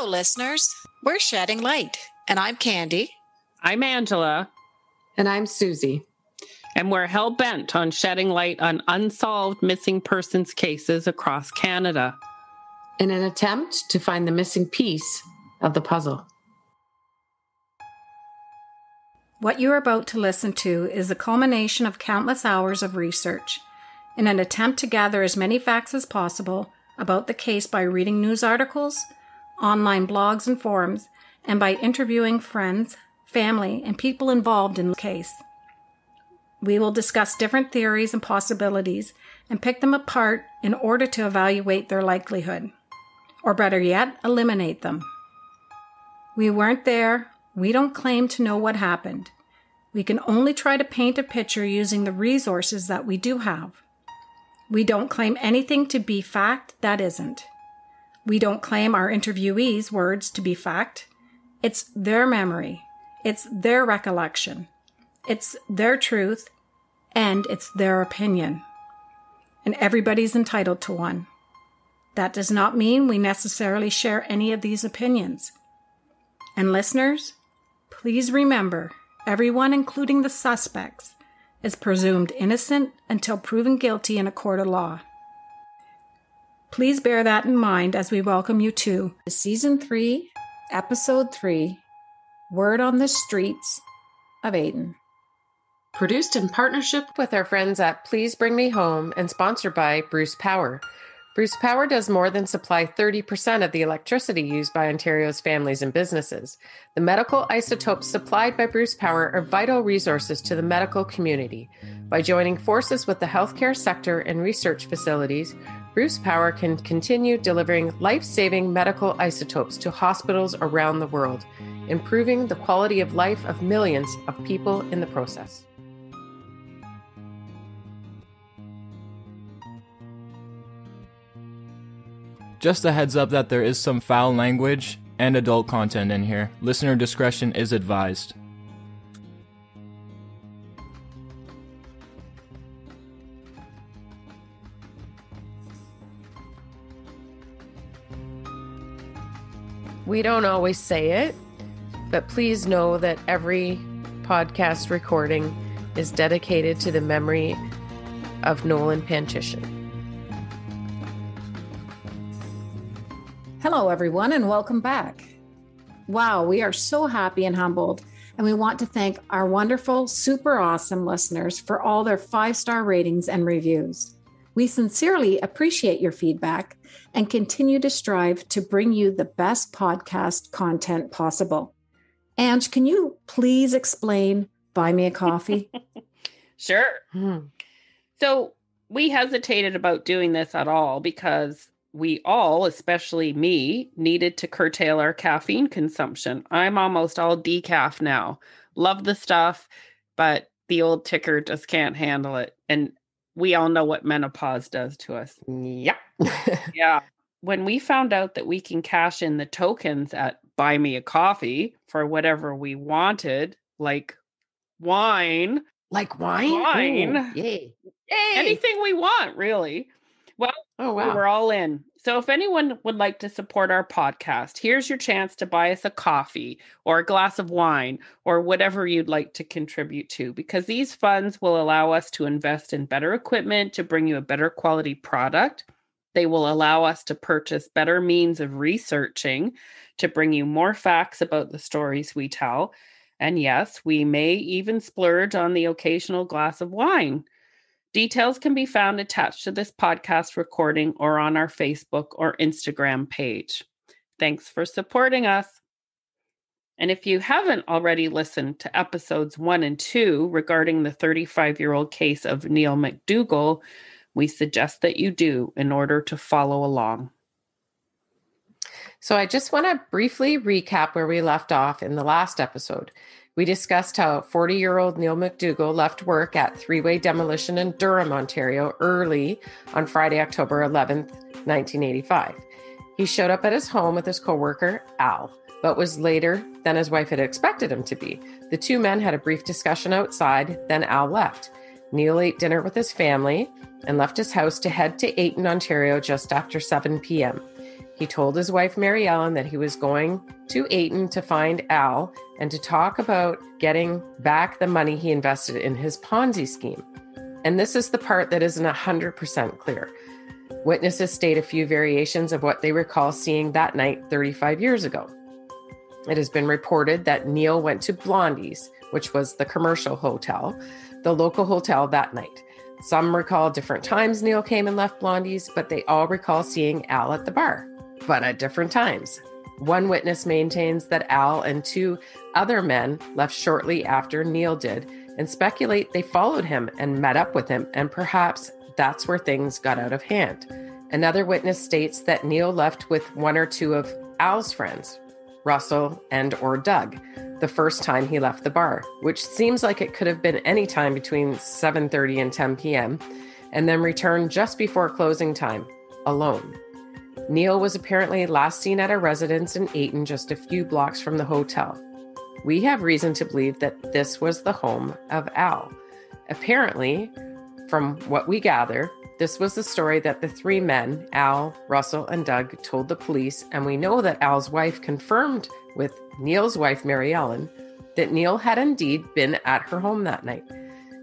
Hello, listeners. We're Shedding Light, and I'm Candy. I'm Angela. And I'm Susie. And we're hell-bent on shedding light on unsolved missing persons cases across Canada, in an attempt to find the missing piece of the puzzle. What you're about to listen to is the culmination of countless hours of research in an attempt to gather as many facts as possible about the case by reading news articles, online blogs and forums, and by interviewing friends, family, and people involved in the case. We will discuss different theories and possibilities and pick them apart in order to evaluate their likelihood, or better yet, eliminate them. We weren't there. We don't claim to know what happened. We can only try to paint a picture using the resources that we do have. We don't claim anything to be fact that isn't. We don't claim our interviewees' words to be fact. It's their memory. It's their recollection. It's their truth, and it's their opinion. And everybody's entitled to one. That does not mean we necessarily share any of these opinions. And listeners, please remember, everyone, including the suspects, is presumed innocent until proven guilty in a court of law. Please bear that in mind as we welcome you to Season 3, Episode 3, Word on the Streets of Ayton. Produced in partnership with our friends at Please Bring Me Home and sponsored by Bruce Power. Bruce Power does more than supply 30% of the electricity used by Ontario's families and businesses. The medical isotopes supplied by Bruce Power are vital resources to the medical community. By joining forces with the healthcare sector and research facilities, Bruce Power can continue delivering life-saving medical isotopes to hospitals around the world, improving the quality of life of millions of people in the process. Just a heads up that there is some foul language and adult content in here. Listener discretion is advised. We don't always say it, but please know that every podcast recording is dedicated to the memory of Nolan Pantishin. Hello, everyone, and welcome back. Wow, we are so happy and humbled, and we want to thank our wonderful, super awesome listeners for all their 5-star ratings and reviews. We sincerely appreciate your feedback and continue to strive to bring you the best podcast content possible. Ange, can you please explain Buy Me a Coffee? Sure. So we hesitated about doing this at all because we all, especially me, needed to curtail our caffeine consumption. I'm almost all decaf now. Love the stuff, but the old ticker just can't handle it. And we all know what menopause does to us. Yep. Yeah. When we found out that we can cash in the tokens at Buy Me a Coffee for whatever we wanted, like wine. Like wine? Wine. Ooh, yay. Anything we want, really. Well, we were all in. So if anyone would like to support our podcast, here's your chance to buy us a coffee or a glass of wine or whatever you'd like to contribute to, because these funds will allow us to invest in better equipment to bring you a better quality product. They will allow us to purchase better means of researching to bring you more facts about the stories we tell. And yes, we may even splurge on the occasional glass of wine. Details can be found attached to this podcast recording or on our Facebook or Instagram page. Thanks for supporting us. And if you haven't already listened to episodes 1 and 2 regarding the 35-year-old case of Neil McDOUGALL, we suggest that you do in order to follow along. So I just want to briefly recap where we left off in the last episode. We discussed how 40-year-old Neil McDOUGALL left work at Three-Way Demolition in Durham, Ontario, early on Friday, October 11th, 1985. He showed up at his home with his coworker, Al, but was later than his wife had expected him to be. The two men had a brief discussion outside, then Al left. Neil ate dinner with his family and left his house to head to Ayton, Ontario just after 7 p.m. He told his wife, Mary Ellen, that he was going to Ayton to find Al and to talk about getting back the money he invested in his Ponzi scheme. And this is the part that isn't 100% clear. Witnesses state a few variations of what they recall seeing that night 35 years ago. It has been reported that Neil went to Blondie's, which was the commercial hotel, the local hotel that night. Some recall different times Neil came and left Blondie's, but they all recall seeing Al at the bar, but at different times. One witness maintains that Al and two other men left shortly after Neil did and speculate they followed him and met up with him, and perhaps that's where things got out of hand. Another witness states that Neil left with one or two of Al's friends, Russell and or Doug, the first time he left the bar, which seems like it could have been any time between 7:30 and 10 p.m., and then returned just before closing time, alone. Neil was apparently last seen at a residence in Ayton, just a few blocks from the hotel. We have reason to believe that this was the home of Al. Apparently, from what we gather, this was the story that the three men, Al, Russell, and Doug, told the police, and we know that Al's wife confirmed with Neil's wife, Mary Ellen, that Neil had indeed been at her home that night.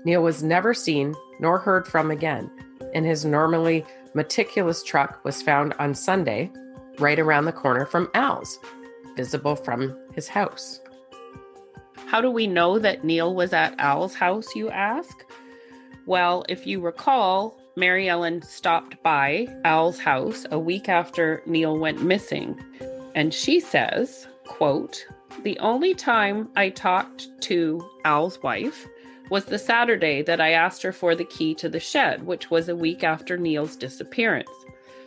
Neil was never seen nor heard from again, and his normally meticulous truck was found on Sunday, right around the corner from Al's, visible from his house. How do we know that Neil was at Al's house, you ask? Well, if you recall, Mary Ellen stopped by Al's house a week after Neil went missing, and she says, quote, "The only time I talked to Al's wife was the Saturday that I asked her for the key to the shed, which was a week after Neil's disappearance.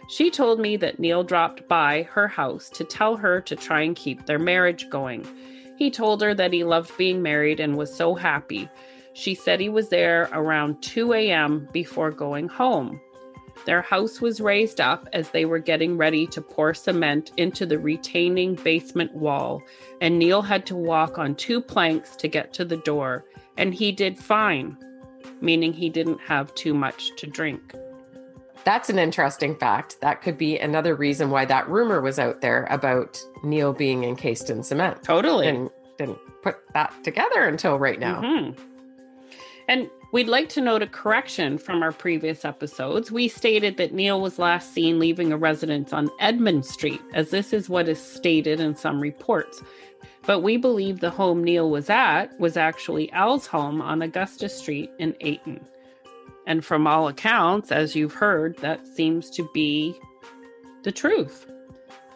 She told me that Neil dropped by her house to tell her to try and keep their marriage going. He told her that he loved being married and was so happy. She said he was there around 2 a.m. before going home. Their house was raised up as they were getting ready to pour cement into the retaining basement wall, and Neil had to walk on 2 planks to get to the door, and he did fine, meaning he didn't have too much to drink." That's an interesting fact. That could be another reason why that rumor was out there about Neil being encased in cement. Totally. And didn't put that together until right now. Mm-hmm. And we'd like to note a correction from our previous episodes. We stated that Neil was last seen leaving a residence on Edmund Street, as this is what is stated in some reports. But we believe the home Neil was at was actually Al's home on Augusta Street in Ayton. And from all accounts, as you've heard, that seems to be the truth.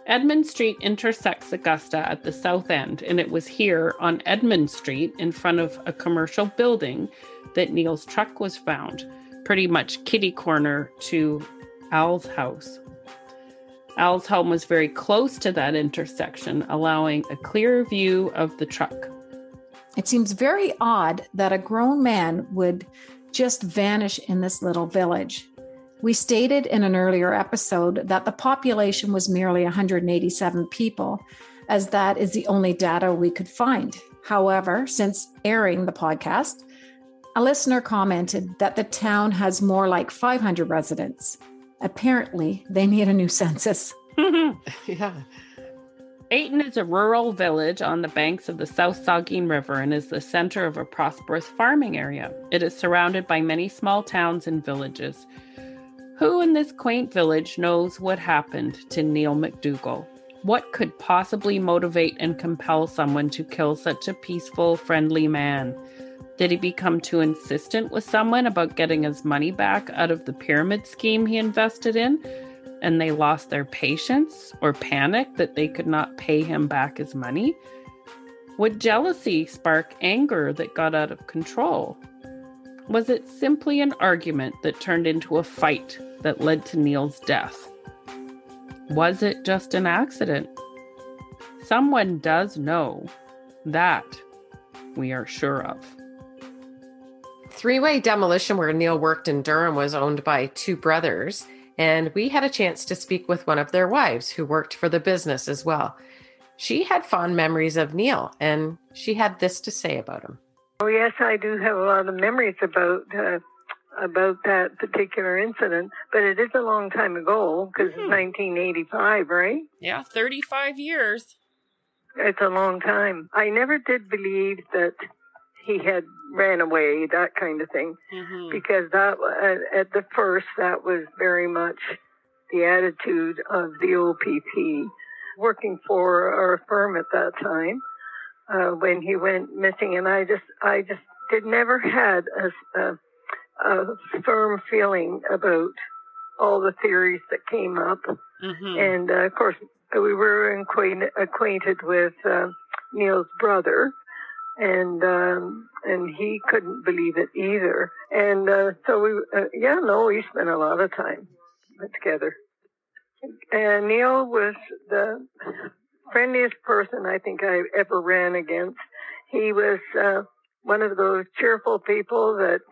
Edmund Street intersects Augusta at the south end, and it was here on Edmund Street in front of a commercial building that Neil's truck was found, pretty much kitty corner to Al's house. Al's home was very close to that intersection, allowing a clear view of the truck. It seems very odd that a grown man would just vanish in this little village. We stated in an earlier episode that the population was merely 187 people, as that is the only data we could find. However, since airing the podcast, a listener commented that the town has more like 500 residents. Apparently, they need a new census. Yeah. Ayton is a rural village on the banks of the South Saugeen River and is the center of a prosperous farming area. It is surrounded by many small towns and villages. Who in this quaint village knows what happened to Neil McDougall? What could possibly motivate and compel someone to kill such a peaceful, friendly man? Did he become too insistent with someone about getting his money back out of the pyramid scheme he invested in, and they lost their patience or panicked that they could not pay him back his money? Would jealousy spark anger that got out of control? Was it simply an argument that turned into a fight that led to Neil's death? Was it just an accident? Someone does know. That we are sure of. Three-way demolition where Neil worked in Durham was owned by two brothers, and we had a chance to speak with one of their wives who worked for the business as well. She had fond memories of Neil, and she had this to say about him. Oh, yes, I do have a lot of memories about about that particular incident, but it is a long time ago because it's 1985, right? Yeah, 35 years. It's a long time. I never did believe that he had ran away, that kind of thing, because that at the first, that was very much the attitude of the OPP, working for our firm at that time when he went missing, and I just never had a firm feeling about all the theories that came up, and of course we were acquainted with Neil's brother. And he couldn't believe it either. And so we spent a lot of time together. And Neil was the friendliest person I think I ever ran against. He was one of those cheerful people that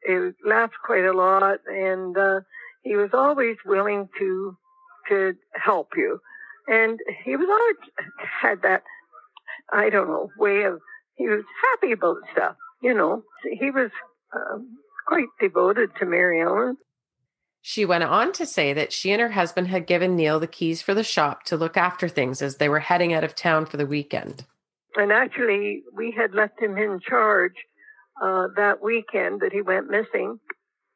he laughed quite a lot, and he was always willing to help you. And he was always had that, I don't know, way of, he was happy about stuff, you know. He was quite devoted to Mary Ellen. She went on to say that she and her husband had given Neil the keys for the shop to look after things as they were heading out of town for the weekend. And actually, we had left him in charge that weekend that he went missing.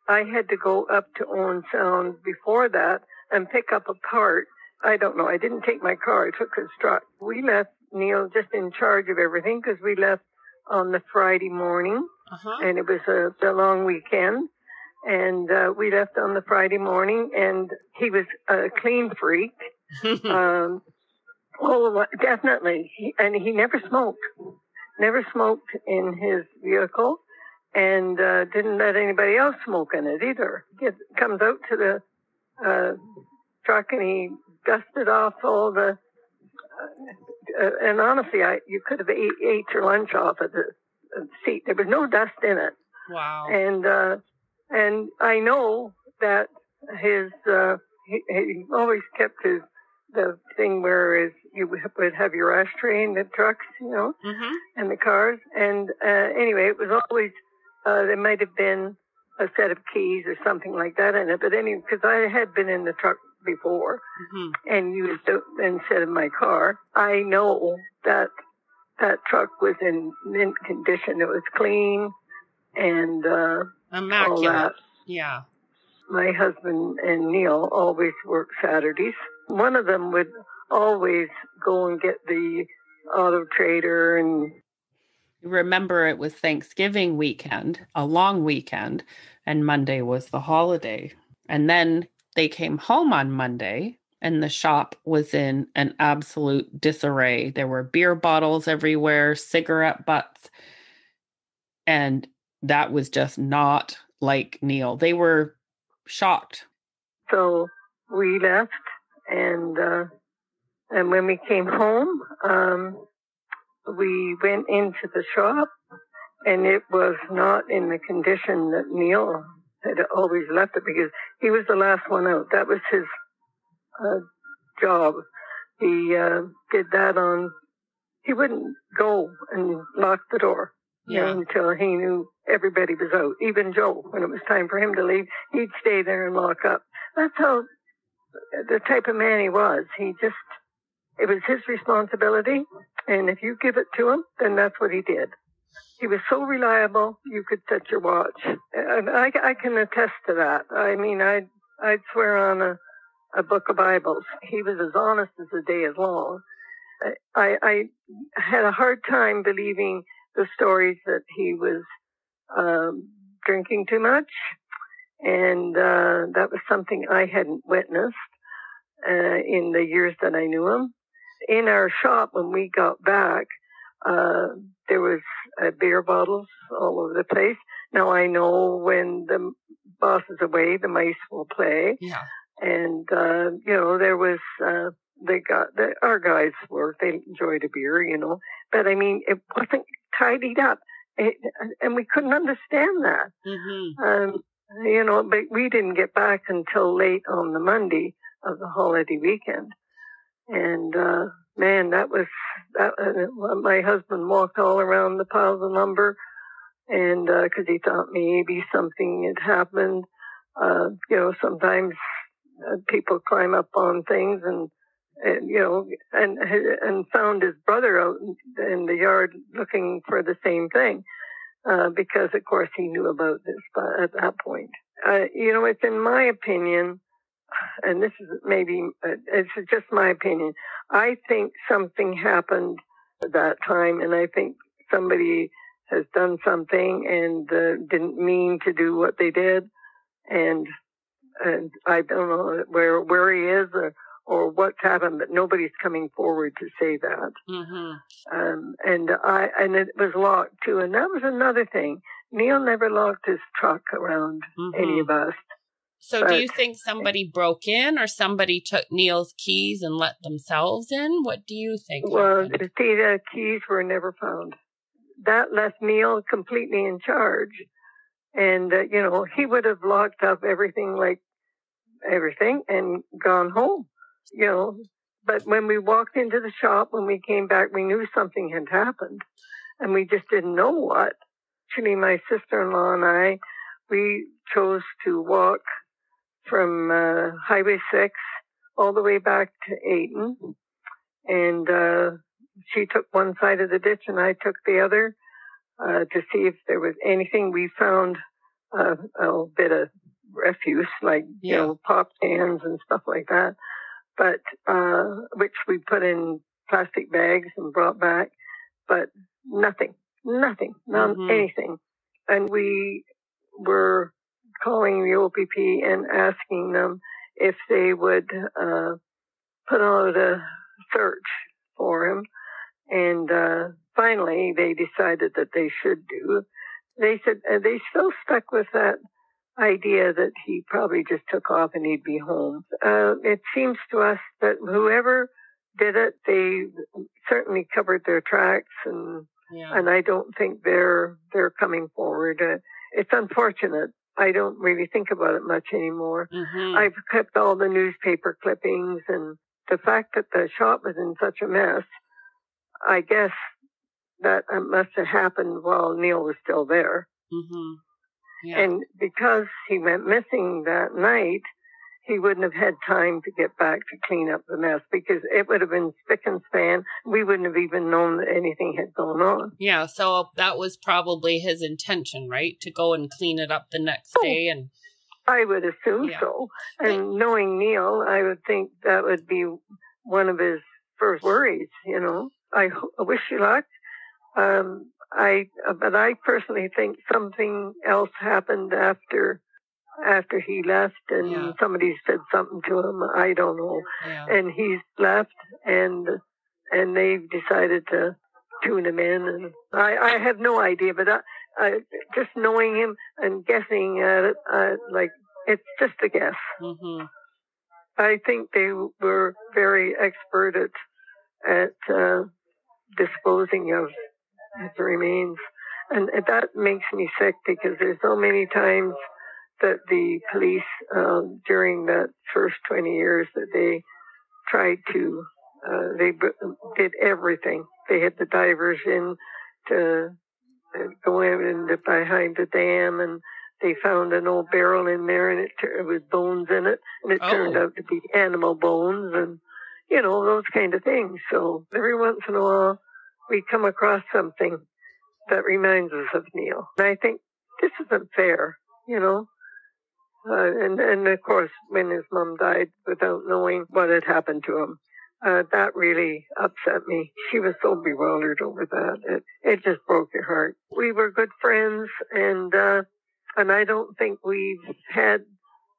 I had to go up to Owen Sound before that and pick up a part. I don't know, I didn't take my car, I took his truck. We left Neil just in charge of everything because we left on the Friday morning, and it was a long weekend. And we left on the Friday morning, and he was a clean freak. Definitely. He never smoked in his vehicle, and didn't let anybody else smoke in it either. He comes out to the truck, and he dusted off all the and honestly, you could have ate your lunch off at the seat. There was no dust in it. Wow. And I know that he always kept the thing where you would have your ashtray in the trucks, you know, and the cars. And anyway, it was always there might have been a set of keys or something like that in it. But anyway, because I had been in the truck before and used it instead of my car, I know that truck was in mint condition. It was clean and immaculate. All that. Yeah. My husband and Neil always worked Saturdays. One of them would always go and get the auto trader. And remember, it was Thanksgiving weekend, a long weekend, and Monday was the holiday. And then they came home on Monday, and the shop was in an absolute disarray. There were beer bottles everywhere, cigarette butts, and that was just not like Neil. They were shocked. So we left, and when we came home, we went into the shop, and it was not in the condition that Neil had always left it, because he was the last one out. That was his job. He did that he wouldn't go and lock the door until he knew everybody was out. Even Joe, when it was time for him to leave, he'd stay there and lock up. That's how the type of man he was. It was his responsibility, and if you give it to him, then that's what he did. He was so reliable, you could set your watch. And I can attest to that. I mean, I'd swear on a book of Bibles. He was as honest as the day is long. I had a hard time believing the stories that he was drinking too much, and that was something I hadn't witnessed in the years that I knew him. In our shop, when we got back, there was beer bottles all over the place. Now I know when the boss is away, the mice will play. Yeah. And there was our guys they enjoyed a beer, but I mean it wasn't tidied up, and we couldn't understand that. But we didn't get back until late on the Monday of the holiday weekend. And, man, that was my husband walked all around the piles of lumber and because he thought maybe something had happened. Sometimes people climb up on things and found his brother out in the yard looking for the same thing, because of course he knew about this at that point. It's in my opinion, and this is it's just my opinion. I think something happened at that time, and I think somebody has done something and didn't mean to do what they did, and I don't know where he is or what's happened, but nobody's coming forward to say that. Mm-hmm. And it was locked too, and that was another thing. Neil never locked his truck around any of us. So do you think somebody broke in, or somebody took Neil's keys and let themselves in? What do you think happened? The keys were never found. That left Neil completely in charge. And, he would have locked up everything and gone home, But when we walked into the shop, when we came back, we knew something had happened. And we just didn't know what. Actually, my sister-in-law and I, we chose to walk from Highway 6 all the way back to Ayton. And she took one side of the ditch and I took the other to see if there was anything. We found a bit of refuse, like, pop cans and stuff like that, but which we put in plastic bags and brought back, but nothing, not anything. And we were calling the OPP and asking them if they would put out a search for him. And finally, they decided that they should do. They said they still stuck with that idea that he probably just took off and he'd be home. It seems to us that whoever did it, they certainly covered their tracks, and I don't think they're coming forward. It's unfortunate. I don't really think about it much anymore. Mm-hmm. I've kept all the newspaper clippings, and the fact that the shop was in such a mess, I guess that must have happened while Neil was still there. Mm-hmm. Yeah. And because he went missing that night, he wouldn't have had time to get back to clean up the mess, because it would have been spick and span. We wouldn't have even known that anything had gone on. Yeah, so that was probably his intention, right? To go and clean it up the next day. And I would assume so. And knowing Neil, I would think that would be one of his first worries, I wish you luck. But I personally think something else happened after he left, and somebody said something to him. I don't know. Yeah. And he's left, and they've decided to tune him in. And I have no idea, but I just knowing him and guessing at it, it's just a guess. Mm-hmm. I think they were very expert at disposing of the remains. And that makes me sick, because there's so many times that the police, during that first 20 years, that they tried to, they did everything. They had the divers in to go in behind the dam, and they found an old barrel in there, and it was bones in it, and it turned out to be animal bones, and those kind of things. So every once in a while, we come across something that reminds us of Neil. And I think this isn't fair, and of course, when his mom died without knowing what had happened to him, that really upset me. She was so bewildered over that. It just broke your heart. We were good friends, and I don't think we've had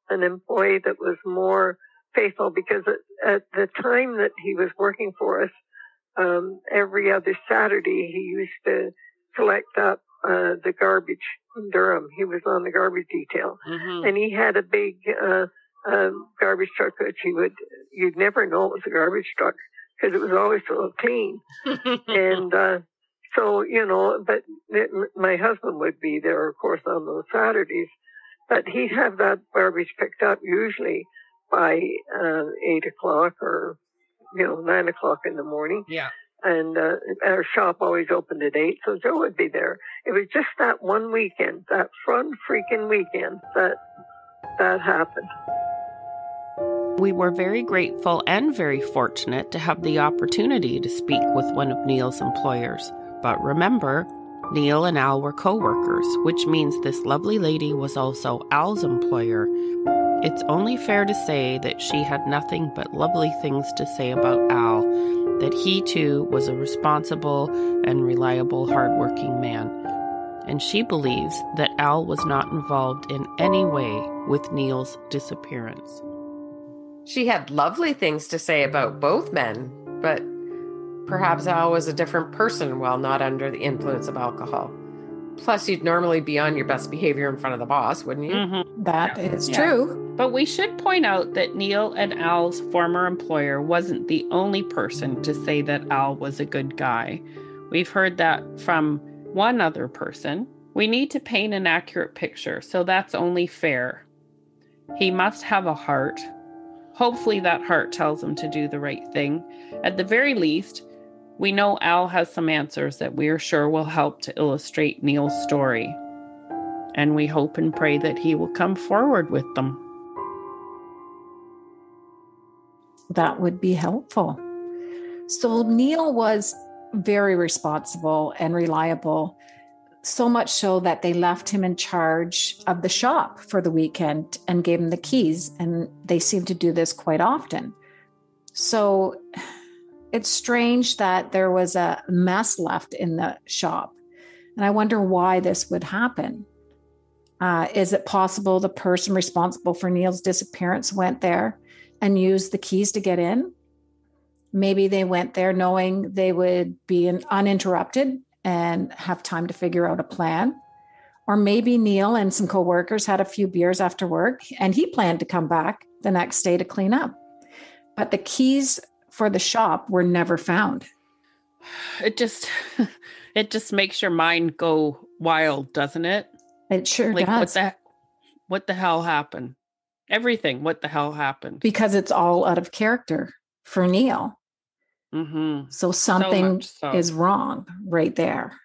an employee that was more faithful, because at the time that he was working for us, every other Saturday, he used to collect up the garbage in Durham. He was on the garbage detail. Mm-hmm. And he had a big garbage truck that you'd never know it was a garbage truck, because it was always so clean. And but my husband would be there, of course, on those Saturdays. But he'd have that garbage picked up usually by 8 o'clock or 9 o'clock in the morning. Yeah. And our shop always opened at 8, so Joe would be there. It was just that one weekend, that fun freaking weekend, that happened. We were very grateful and very fortunate to have the opportunity to speak with one of Neil's employers. But remember, Neil and Al were co-workers, which means this lovely lady was also Al's employer. It's only fair to say that she had nothing but lovely things to say about Al, that he too was a responsible and reliable, hardworking man. And she believes that Al was not involved in any way with Neil's disappearance. She had lovely things to say about both men, but perhaps Al was a different person while not under the influence of alcohol. Plus, you'd normally be on your best behavior in front of the boss, wouldn't you? Mm-hmm. That is true. But we should point out that Neil and Al's former employer wasn't the only person to say that Al was a good guy. We've heard that from one other person. We need to paint an accurate picture, so that's only fair. He must have a heart. Hopefully that heart tells him to do the right thing. At the very least, we know Al has some answers that we are sure will help to illustrate Neil's story. And we hope and pray that he will come forward with them. That would be helpful. So Neil was very responsible and reliable, so much so that they left him in charge of the shop for the weekend and gave him the keys. And they seem to do this quite often. So it's strange that there was a mess left in the shop. And I wonder why this would happen. Is it possible the person responsible for Neil's disappearance went there and used the keys to get in? Maybe they went there knowing they would be uninterrupted and have time to figure out a plan. Or maybe Neil and some coworkers had a few beers after work and he planned to come back the next day to clean up. But the keys for the shop were never found. It just makes your mind go wild, doesn't it? It sure does. What the hell happened? Everything. What the hell happened? Because it's all out of character for Neil. Mm-hmm. So something is wrong right there.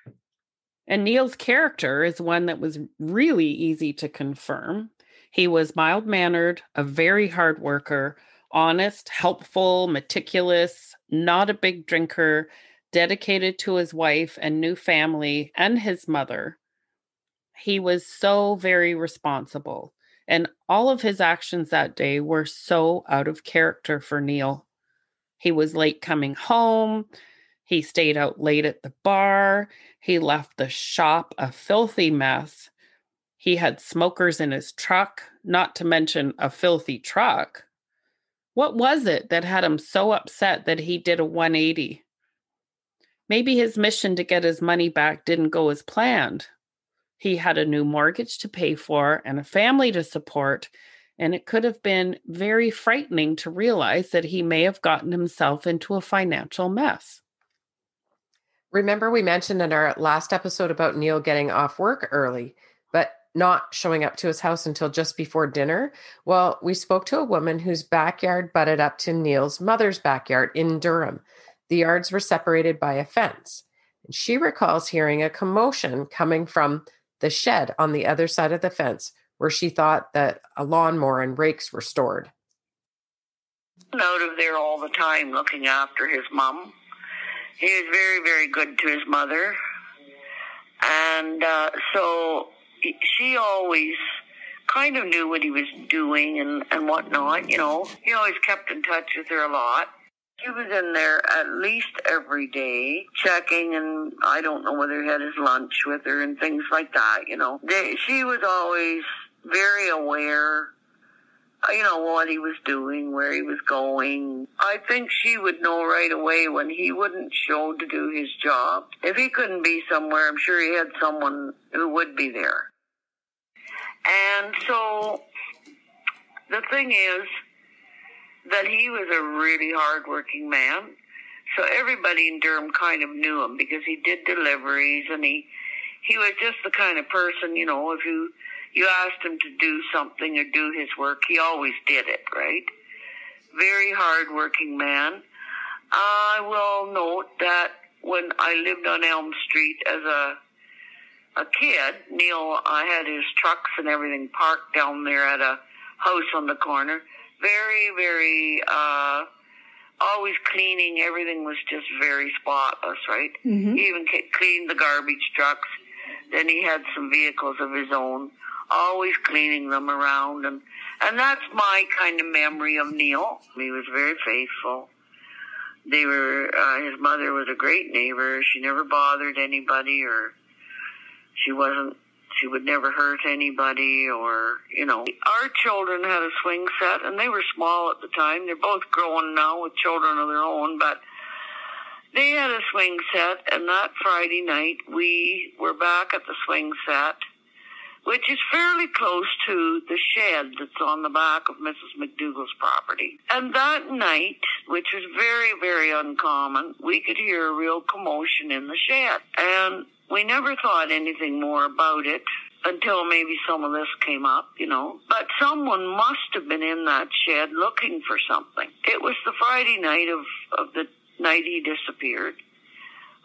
And Neil's character is one that was really easy to confirm. He was mild-mannered, a very hard worker, honest, helpful, meticulous, not a big drinker, dedicated to his wife and new family and his mother. He was so very responsible. And all of his actions that day were so out of character for Neil. He was late coming home. He stayed out late at the bar. He left the shop a filthy mess. He had smokers in his truck, not to mention a filthy truck. What was it that had him so upset that he did a 180? Maybe his mission to get his money back didn't go as planned. He had a new mortgage to pay for and a family to support, and it could have been very frightening to realize that he may have gotten himself into a financial mess. Remember we mentioned in our last episode about Neil getting off work early, but not showing up to his house until just before dinner? Well, we spoke to a woman whose backyard butted up to Neil's mother's backyard in Durham. The yards were separated by a fence. And she recalls hearing a commotion coming from the shed on the other side of the fence, where she thought that a lawnmower and rakes were stored. Out of there all the time looking after his mom. He was very, very good to his mother. And so she always kind of knew what he was doing and whatnot, you know. He always kept in touch with her a lot. He was in there at least every day, checking, and I don't know whether he had his lunch with her and things like that, you know. She was always very aware, you know, what he was doing, where he was going. I think she would know right away when he wouldn't show to do his job. If he couldn't be somewhere, I'm sure he had someone who would be there. And so the thing is that he was a really hard-working man. So everybody in Durham kind of knew him because he did deliveries, and he was just the kind of person, you know, if you asked him to do something or do his work, he always did it, right? Very hard-working man. I will note that when I lived on Elm Street as a kid, Neil had his trucks and everything parked down there at a house on the corner. Very, very, always cleaning. Everything was just very spotless, right? Mm-hmm. He even cleaned the garbage trucks. Then he had some vehicles of his own, always cleaning them around. And that's my kind of memory of Neil. He was very faithful. They were, his mother was a great neighbor. She never bothered anybody, or she would never hurt anybody, or, Our children had a swing set, and they were small at the time. They're both growing now with children of their own, but they had a swing set, and that Friday night we were back at the swing set, which is fairly close to the shed that's on the back of Mrs. McDougall's property. And that night, which was very, very uncommon, we could hear a real commotion in the shed. And we never thought anything more about it until maybe some of this came up, But someone must have been in that shed looking for something. It was the Friday night of the night he disappeared.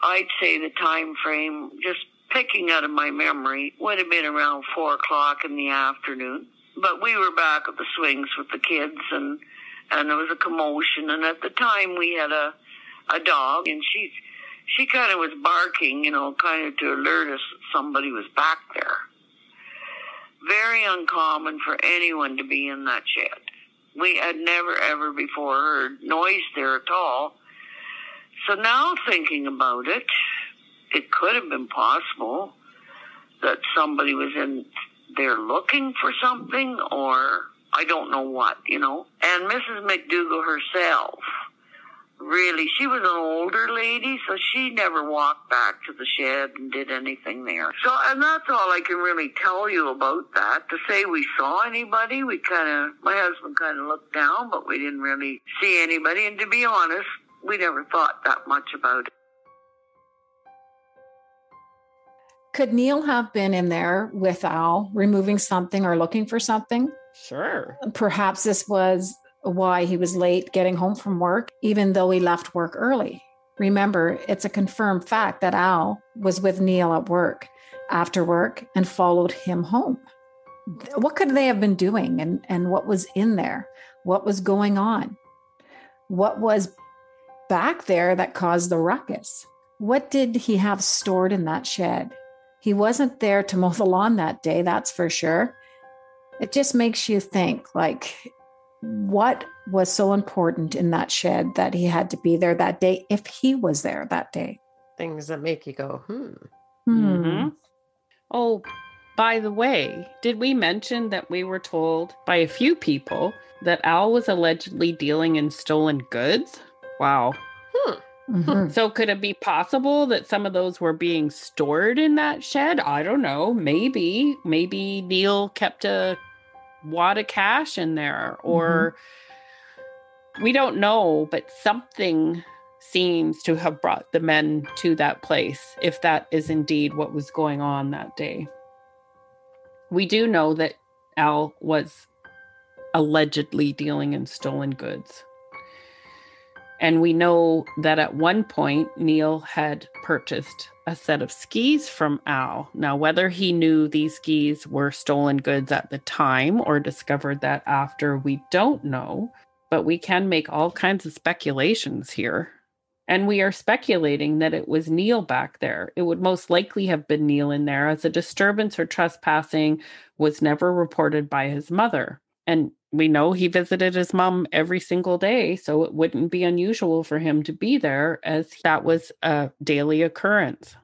I'd say the time frame, just picking out of my memory, would have been around 4:00 in the afternoon. But we were back at the swings with the kids, and there was a commotion. And at the time we had a dog, and she kind of was barking, kind of to alert us that somebody was back there. Very uncommon for anyone to be in that shed. We had never, ever before heard noise there at all. So now thinking about it, it could have been possible that somebody was in there looking for something, or I don't know what, And Mrs. McDougall herself, really, she was an older lady, so she never walked back to the shed and did anything there. So, and that's all I can really tell you about that. To say we saw anybody, my husband kind of looked down, but we didn't really see anybody. And to be honest, we never thought that much about it. Could Neil have been in there with Al, removing something or looking for something? Sure. Perhaps this was why he was late getting home from work, even though he left work early. Remember, it's a confirmed fact that Al was with Neil at work, after work, and followed him home. What could they have been doing, and what was in there? What was going on? What was back there that caused the ruckus? What did he have stored in that shed? He wasn't there to mow the lawn that day, that's for sure. It just makes you think, what was so important in that shed that he had to be there that day if he was there that day? Things that make you go, Mm-hmm. Oh, by the way, did we mention that we were told by a few people that Al was allegedly dealing in stolen goods? Wow. Mm-hmm. So could it be possible that some of those were being stored in that shed? I don't know. Maybe Neil kept a wad of cash in there, or we don't know, but something seems to have brought the men to that place, if that is indeed what was going on that day. We do know that Al was allegedly dealing in stolen goods. And we know that at one point, Neil had purchased a set of skis from Al. Now, whether he knew these skis were stolen goods at the time or discovered that after, we don't know. But we can make all kinds of speculations here. And we are speculating that it was Neil back there. It would most likely have been Neil in there, as a disturbance or trespassing was never reported by his mother. And we know he visited his mom every single day, so it wouldn't be unusual for him to be there, as that was a daily occurrence.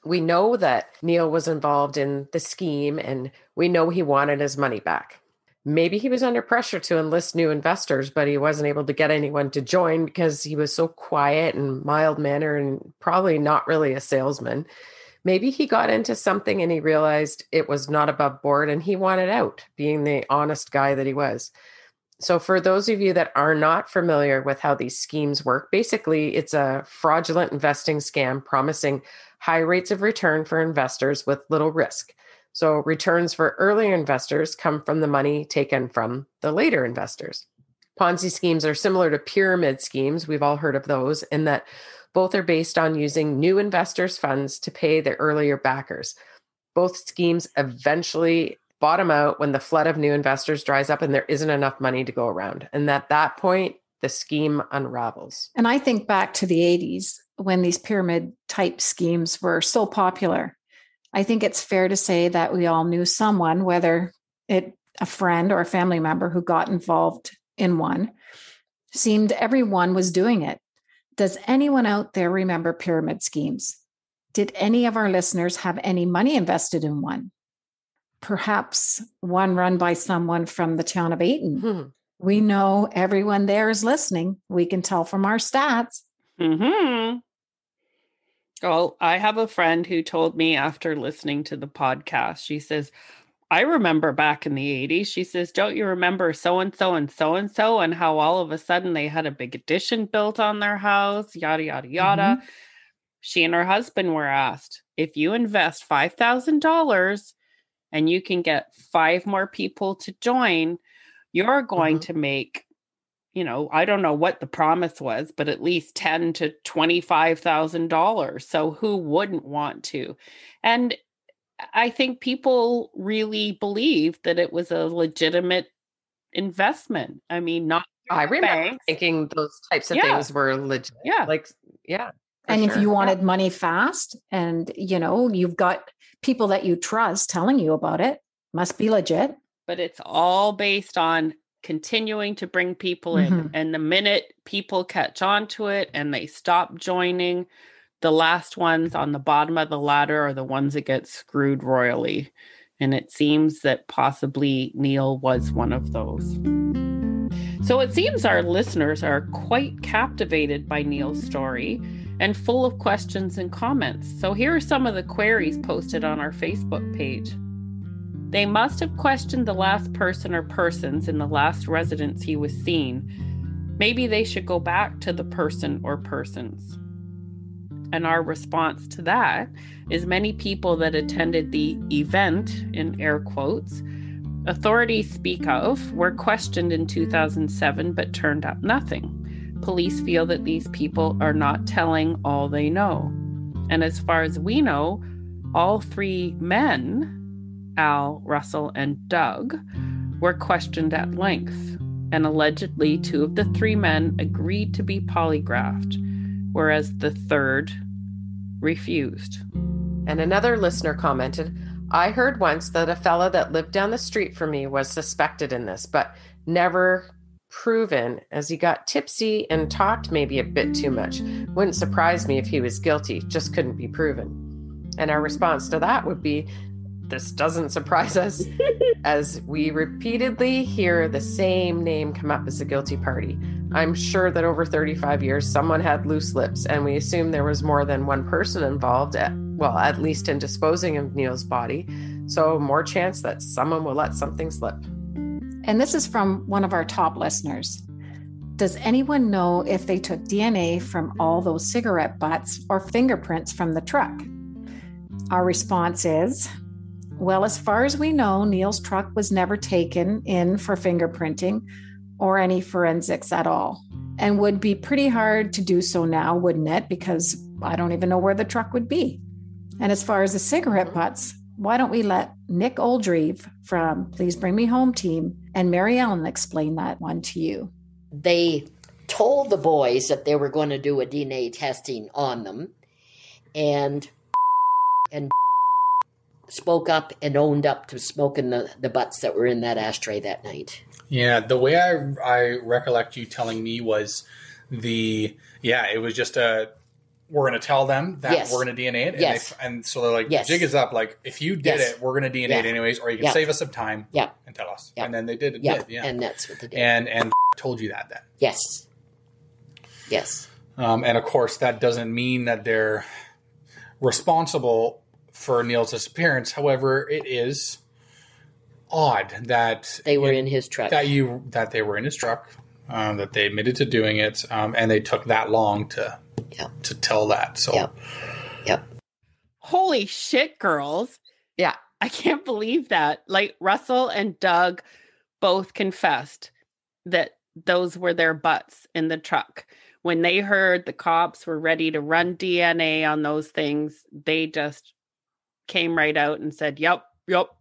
We know that Neil was involved in the scheme, and we know he wanted his money back. Maybe he was under pressure to enlist new investors, but he wasn't able to get anyone to join because he was so quiet and mild-mannered and probably not really a salesman. Maybe he got into something and he realized it was not above board and he wanted out, being the honest guy that he was. So for those of you that are not familiar with how these schemes work, basically it's a fraudulent investing scam promising high rates of return for investors with little risk. So returns for earlier investors come from the money taken from the later investors. Ponzi schemes are similar to pyramid schemes. We've all heard of those, in that both are based on using new investors' funds to pay the earlier backers. Both schemes eventually bottom out when the flood of new investors dries up and there isn't enough money to go around. And at that point, the scheme unravels. And I think back to the 80s when these pyramid type schemes were so popular. I think it's fair to say that we all knew someone, whether it a friend or a family member, who got involved in one. Seemed everyone was doing it. Does anyone out there remember pyramid schemes? Did any of our listeners have any money invested in one? Perhaps one run by someone from the town of Ayton. We know everyone there is listening. We can tell from our stats. Well, I have a friend who told me after listening to the podcast, she says, I remember back in the 80s, she says, don't you remember so-and-so and so-and-so and how all of a sudden they had a big addition built on their house, yada, yada, yada. She and her husband were asked, if you invest $5,000 and you can get 5 more people to join, you're going to make, I don't know what the promise was, but at least $10,000 to $25,000. So who wouldn't want to? And I think people really believed that it was a legitimate investment. I mean, not I remember thinking those types of things were legit. And if you wanted money fast and, you've got people that you trust telling you about it, must be legit. But it's all based on continuing to bring people in. And the minute people catch on to it and they stop joining, the last ones on the bottom of the ladder are the ones that get screwed royally. And it seems that possibly Neil was one of those. So it seems our listeners are quite captivated by Neil's story and full of questions and comments. So here are some of the queries posted on our Facebook page. They must have questioned the last person or persons in the last residence he was seen. Maybe they should go back to the person or persons. And our response to that is many people that attended the event, in air quotes, authorities speak of, were questioned in 2007 but turned up nothing. Police feel that these people are not telling all they know. And as far as we know, all 3 men, Al, Russell, and Doug, were questioned at length. And allegedly 2 of the 3 men agreed to be polygraphed, whereas the 3rd refused. And another listener commented, I heard once that a fella that lived down the street from me was suspected in this, but never proven, as he got tipsy and talked maybe a bit too much. Wouldn't surprise me if he was guilty, just couldn't be proven. And our response to that would be, this doesn't surprise us, as we repeatedly hear the same name come up as a guilty party. I'm sure that over 35 years, someone had loose lips, and we assume there was more than one person involved, at least in disposing of Neil's body. So more chance that someone will let something slip. And this is from one of our top listeners. Does anyone know if they took DNA from all those cigarette butts or fingerprints from the truck? Our response is, well, as far as we know, Neil's truck was never taken in for fingerprinting or any forensics at all, and would be pretty hard to do so now, wouldn't it? Because I don't even know where the truck would be. And as far as the cigarette butts, why don't we let Nick Oldreeve from Please Bring Me Home team and Mary Ellen explain that one to you? They told the boys that they were going to do a DNA testing on them, and spoke up and owned up to smoking the butts that were in that ashtray that night. Yeah, the way I recollect you telling me was it was just we're going to tell them that we're going to DNA it. And so they're like, the jig is up. Like, if you did it, we're going to DNA it anyways, or you can save us some time and tell us. And then they did it. And that's what they did. And told you that then. Yes. And of course, that doesn't mean that they're responsible for Neil's disappearance. However, it is odd that they were in his truck. That they were in his truck. That they admitted to doing it, and they took that long to tell that. So, Holy shit, girls! Yeah, I can't believe that. Like, Russell and Doug both confessed that those were their butts in the truck. When they heard the cops were ready to run DNA on those things, they just came right out and said, yep,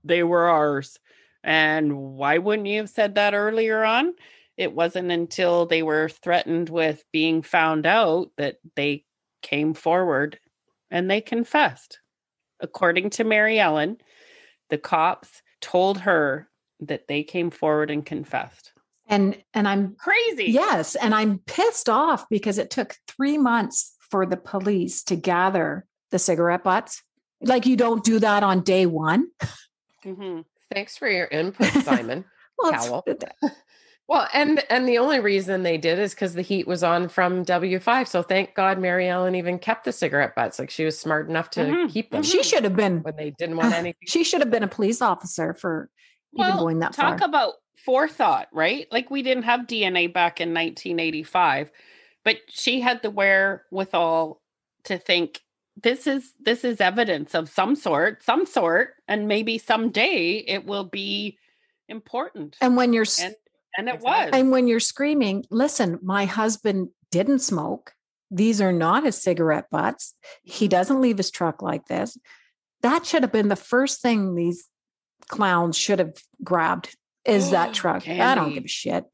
they were ours. And why wouldn't you have said that earlier on? It wasn't until they were threatened with being found out that they came forward and they confessed. According to Mary Ellen, the cops told her that they came forward and confessed. And I'm crazy. Yes. And I'm pissed off because it took 3 months for the police to gather the cigarette butts. Like, you don't do that on day one. Mm-hmm. Thanks for your input, Simon. Cowell. Well, and the only reason they did is because the heat was on from W5. So thank God Mary Ellen even kept the cigarette butts. Like, she was smart enough to keep them. She should have been when they didn't want anything. She should have been a police officer for even going that far. Talk about forethought, right? Like, we didn't have DNA back in 1985, but she had the wherewithal to think this is evidence of some sort, and maybe someday it will be important. And when you're and it was. And when you're screaming, listen, my husband didn't smoke. These are not his cigarette butts. He doesn't leave his truck like this. That should have been the first thing these clowns should have grabbed, is that truck. Candy. I don't give a shit.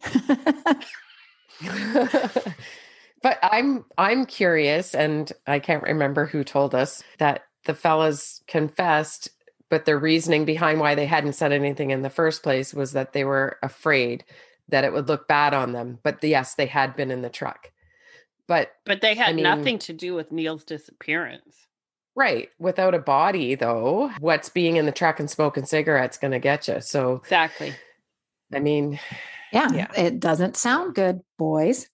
But I'm curious, and I can't remember who told us that the fellas confessed, but the reasoning behind why they hadn't said anything in the first place was that they were afraid that it would look bad on them. But yes, they had been in the truck. But they had nothing to do with Neil's disappearance. Right. Without a body, though, what's being in the truck and smoking cigarettes going to get you? So exactly. I mean, yeah, it doesn't sound good, boys.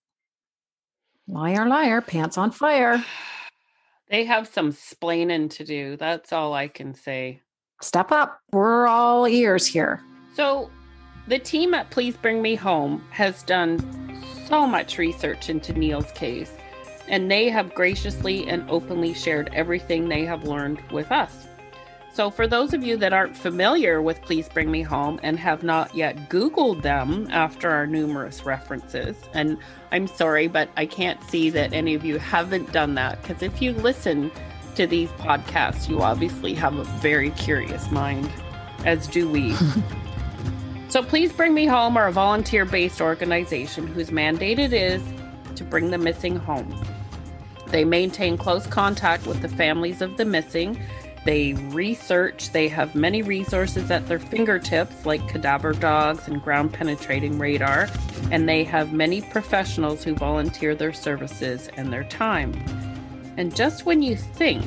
Liar, liar, pants on fire. They have some splaining to do. That's all I can say. Step up. We're all ears here. So the team at Please Bring Me Home has done so much research into Neil's case, and they have graciously and openly shared everything they have learned with us. So for those of you that aren't familiar with Please Bring Me Home and have not yet Googled them after our numerous references, and I'm sorry, but I can't see that any of you haven't done that, because if you listen to these podcasts, you obviously have a very curious mind, as do we. So Please Bring Me Home are a volunteer-based organization whose mandate it is to bring the missing home. They maintain close contact with the families of the missing. They research. They have many resources at their fingertips, like cadaver dogs and ground-penetrating radar. And they have many professionals who volunteer their services and their time. And just when you think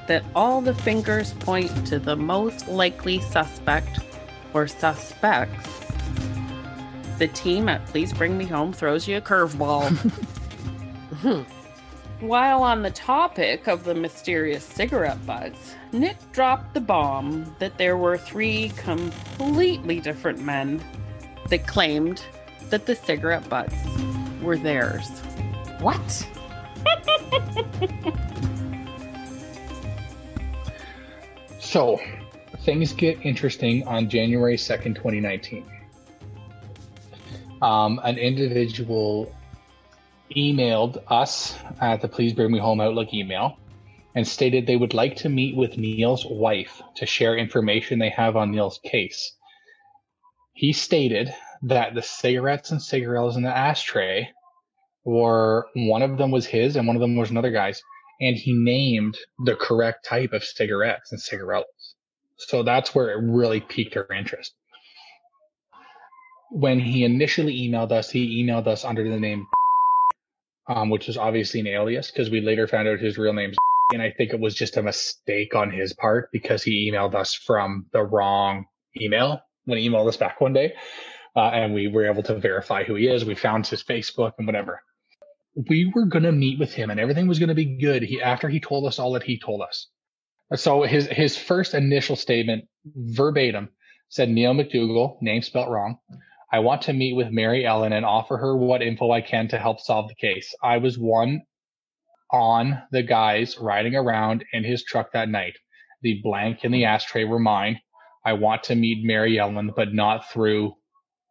that all the fingers point to the most likely suspect or suspects, the team at Please Bring Me Home throws you a curveball. While on the topic of the mysterious cigarette butts, Nick dropped the bomb that there were 3 completely different men that claimed that the cigarette butts were theirs. What? So, things get interesting on January 2nd, 2019. An individual emailed us at the Please Bring Me Home Outlook email and stated they would like to meet with Neil's wife to share information they have on Neil's case. He stated that the cigarettes and cigarillos in the ashtray were, one of them was his and one of them was another guy's, and he named the correct type of cigarettes and cigarillos. So that's where it really piqued our interest. When he initially emailed us, he emailed us under the name which is obviously an alias, because we later found out his real name's and I think it was just a mistake on his part because he emailed us from the wrong email when he emailed us back one day. And we were able to verify who he is. We found his Facebook and whatever. We were going to meet with him and everything was going to be good after he told us all that he told us. So his first initial statement, verbatim, said Neil McDOUGALL, name spelt wrong. I want to meet with Mary Ellen and offer her what info I can to help solve the case. I was one on the guys riding around in his truck that night. The blank and the ashtray were mine. I want to meet Mary Ellen, but not through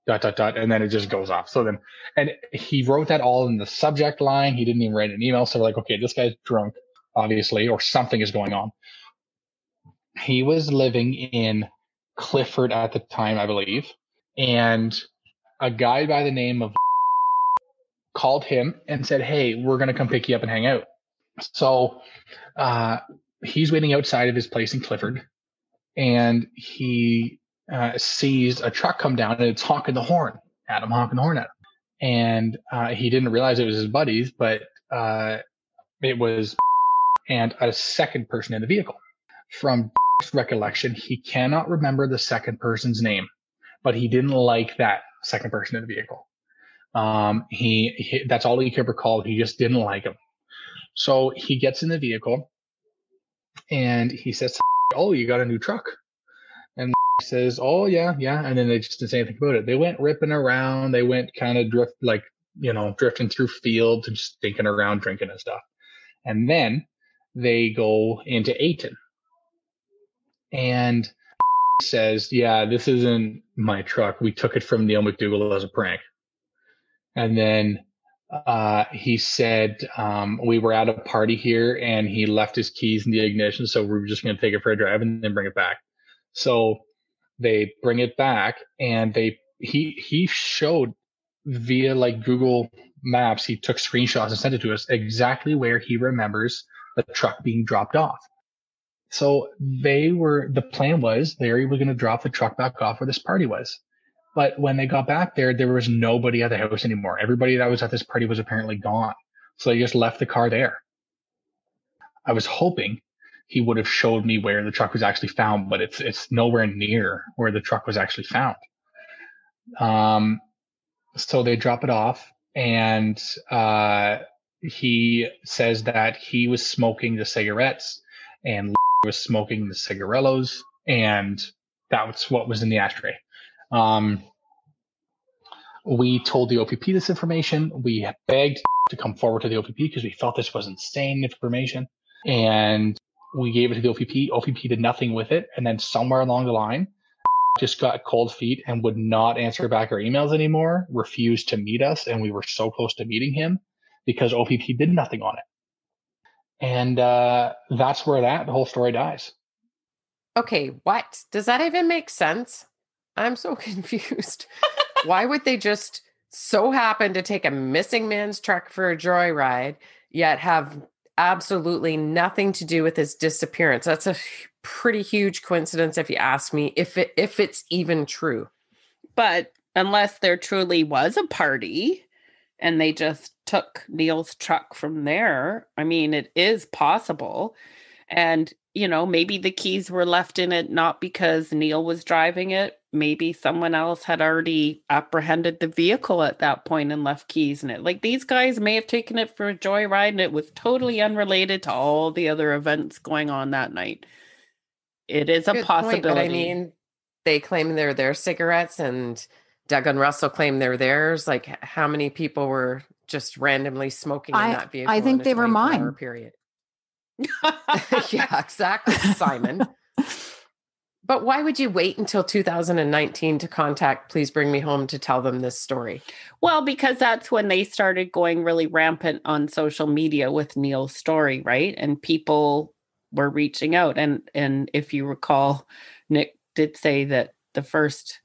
And then it just goes off. So then, and he wrote that all in the subject line. He didn't even write an email. So we're like, okay, this guy's drunk, obviously, or something is going on. He was living in Clifford at the time, I believe. And a guy by the name of called him and said, hey, we're going to come pick you up and hang out. So he's waiting outside of his place in Clifford. And he sees a truck come down and it's honking the horn at him. And he didn't realize it was his buddies, but it was and a second person in the vehicle. From recollection, he cannot remember the second person's name, but he didn't like that second person in the vehicle. He that's all he could recall. He just didn't like him. So he gets in the vehicle and he says, oh, you got a new truck? And says, oh, yeah. And then they just didn't say anything about it. They went ripping around. They went kind of drifting through fields and just stinking around, drinking and stuff. And then they go into Ayton. And says, yeah, this isn't my truck. We took it from Neil McDOUGALL as a prank. And then he said, we were at a party here and he left his keys in the ignition. So we were just going to take it for a drive and then bring it back. So they bring it back and he showed via like Google Maps. He took screenshots and sent it to us exactly where he remembers the truck being dropped off. So the plan was they were going to drop the truck back off where this party was. But when they got back there was nobody at the house anymore. Everybody that was at this party was apparently gone. So they just left the car there. I was hoping he would have showed me where the truck was actually found, but it's nowhere near where the truck was actually found. So they drop it off and he says that he was smoking the cigarettes and was smoking the cigarillos, and that's what was in the ashtray. We told the OPP this information. We begged to come forward to the OPP because we felt this was insane information, and we gave it to the OPP. OPP did nothing with it, and then somewhere along the line, just got cold feet and would not answer back our emails anymore, refused to meet us, and we were so close to meeting him because OPP did nothing on it. And that's where the whole story dies. Okay, what? Does that even make sense? I'm so confused. Why would they just so happen to take a missing man's truck for a joyride, yet have absolutely nothing to do with his disappearance? That's a pretty huge coincidence, if you ask me, if it's even true. But unless there truly was a party and they just took Neil's truck from there, I mean, it is possible. And, maybe the keys were left in it not because Neil was driving it. Maybe someone else had already apprehended the vehicle at that point and left keys in it. Like, these guys may have taken it for a joyride and it was totally unrelated to all the other events going on that night. It is a possibility. Point, but I mean, they claim they're their cigarettes and Doug and Russell claim they're theirs. Like, how many people were just randomly smoking in that vehicle? I think they were mine. Period. Yeah, exactly, Simon. But why would you wait until 2019 to contact Please Bring Me Home to tell them this story? Well, because that's when they started going really rampant on social media with Neil's story, right? And people were reaching out. And if you recall, Nick did say that the first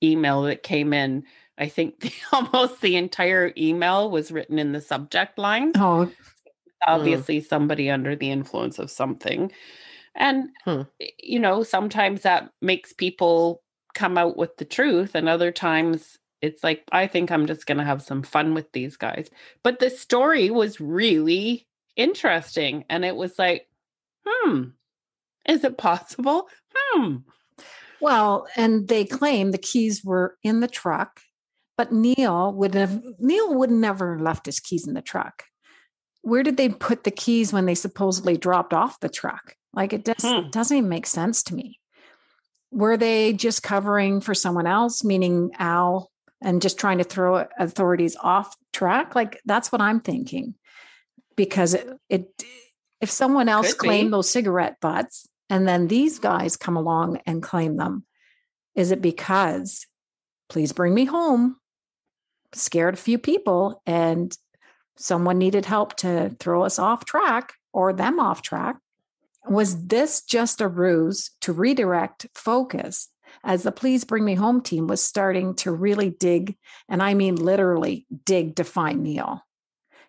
email that came in, I think almost the entire email was written in the subject line. Oh, obviously somebody under the influence of something. And, sometimes that makes people come out with the truth. And other times it's like, I think I'm just going to have some fun with these guys. But the story was really interesting. And it was like, is it possible? Well, and they claim the keys were in the truck, but Neil would never left his keys in the truck. Where did they put the keys when they supposedly dropped off the truck? Like, it doesn't even make sense to me. Were they just covering for someone else, meaning Al, and just trying to throw authorities off track? Like, that's what I'm thinking. Because if someone else claimed those cigarette butts and then these guys come along and claim them, is it because please bring me home, scared a few people, and someone needed help to throw us off track or them off track. Was this just a ruse to redirect focus as the Please Bring Me Home team was starting to really dig, and I mean literally dig, to find Neil?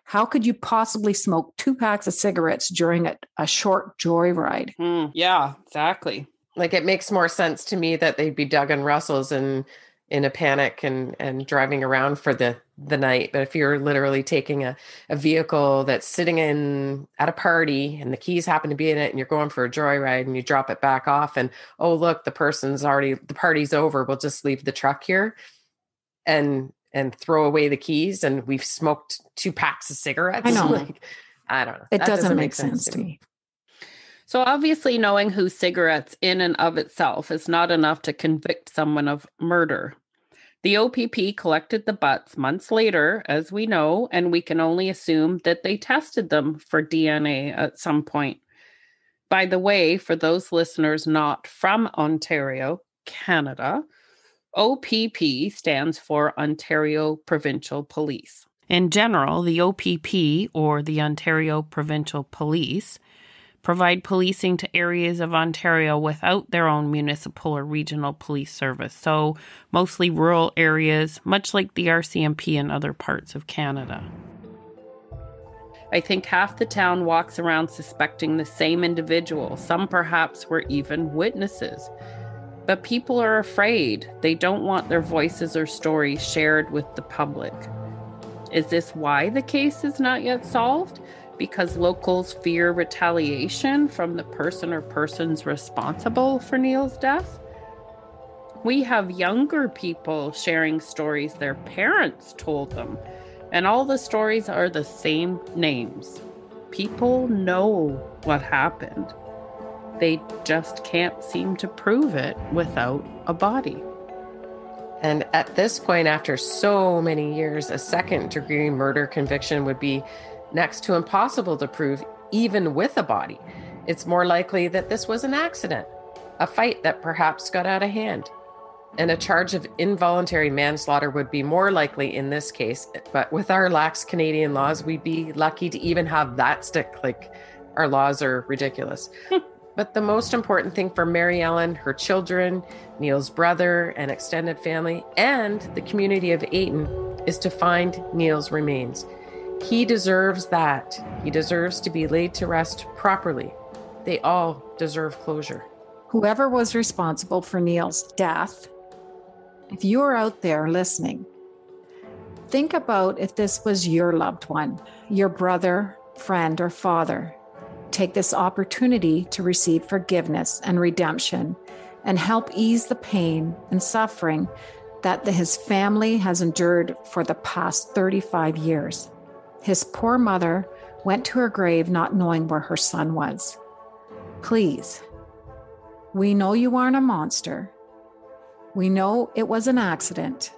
How could you possibly smoke 2 packs of cigarettes during a short joyride? Yeah, exactly. Like, it makes more sense to me that they'd be Doug and Russell's and in a panic and driving around for the night. But if you're literally taking a vehicle that's sitting in at a party and the keys happen to be in it and you're going for a joyride and you drop it back off and, oh, look, the party's over. We'll just leave the truck here and throw away the keys. And we've smoked 2 packs of cigarettes. I know. Like, I don't know. It doesn't make sense to me. So obviously knowing who cigarettes in and of itself is not enough to convict someone of murder. The OPP collected the butts months later, as we know, and we can only assume that they tested them for DNA at some point. By the way, for those listeners not from Ontario, Canada, OPP stands for Ontario Provincial Police. In general, the OPP, or the Ontario Provincial Police, provide policing to areas of Ontario without their own municipal or regional police service, so mostly rural areas, much like the RCMP in other parts of Canada. I think half the town walks around suspecting the same individual. Some perhaps were even witnesses. But people are afraid. They don't want their voices or stories shared with the public. Is this why the case is not yet solved? Because locals fear retaliation from the person or persons responsible for Neil's death? We have younger people sharing stories their parents told them, and all the stories are the same names. People know what happened. They just can't seem to prove it without a body. And at this point, after so many years, a second-degree murder conviction would be next to impossible to prove, even with a body. It's more likely that this was an accident, a fight that perhaps got out of hand. And a charge of involuntary manslaughter would be more likely in this case. But with our lax Canadian laws, we'd be lucky to even have that stick. Like, our laws are ridiculous. But the most important thing for Mary Ellen, her children, Neil's brother and extended family, and the community of Ayton is to find Neil's remains. He deserves that. He deserves to be laid to rest properly. They all deserve closure. Whoever was responsible for Neil's death, if you are out there listening, think about if this was your loved one, your brother, friend, or father. Take this opportunity to receive forgiveness and redemption and help ease the pain and suffering that his family has endured for the past 35 years. His poor mother went to her grave not knowing where her son was. Please, we know you aren't a monster. We know it was an accident.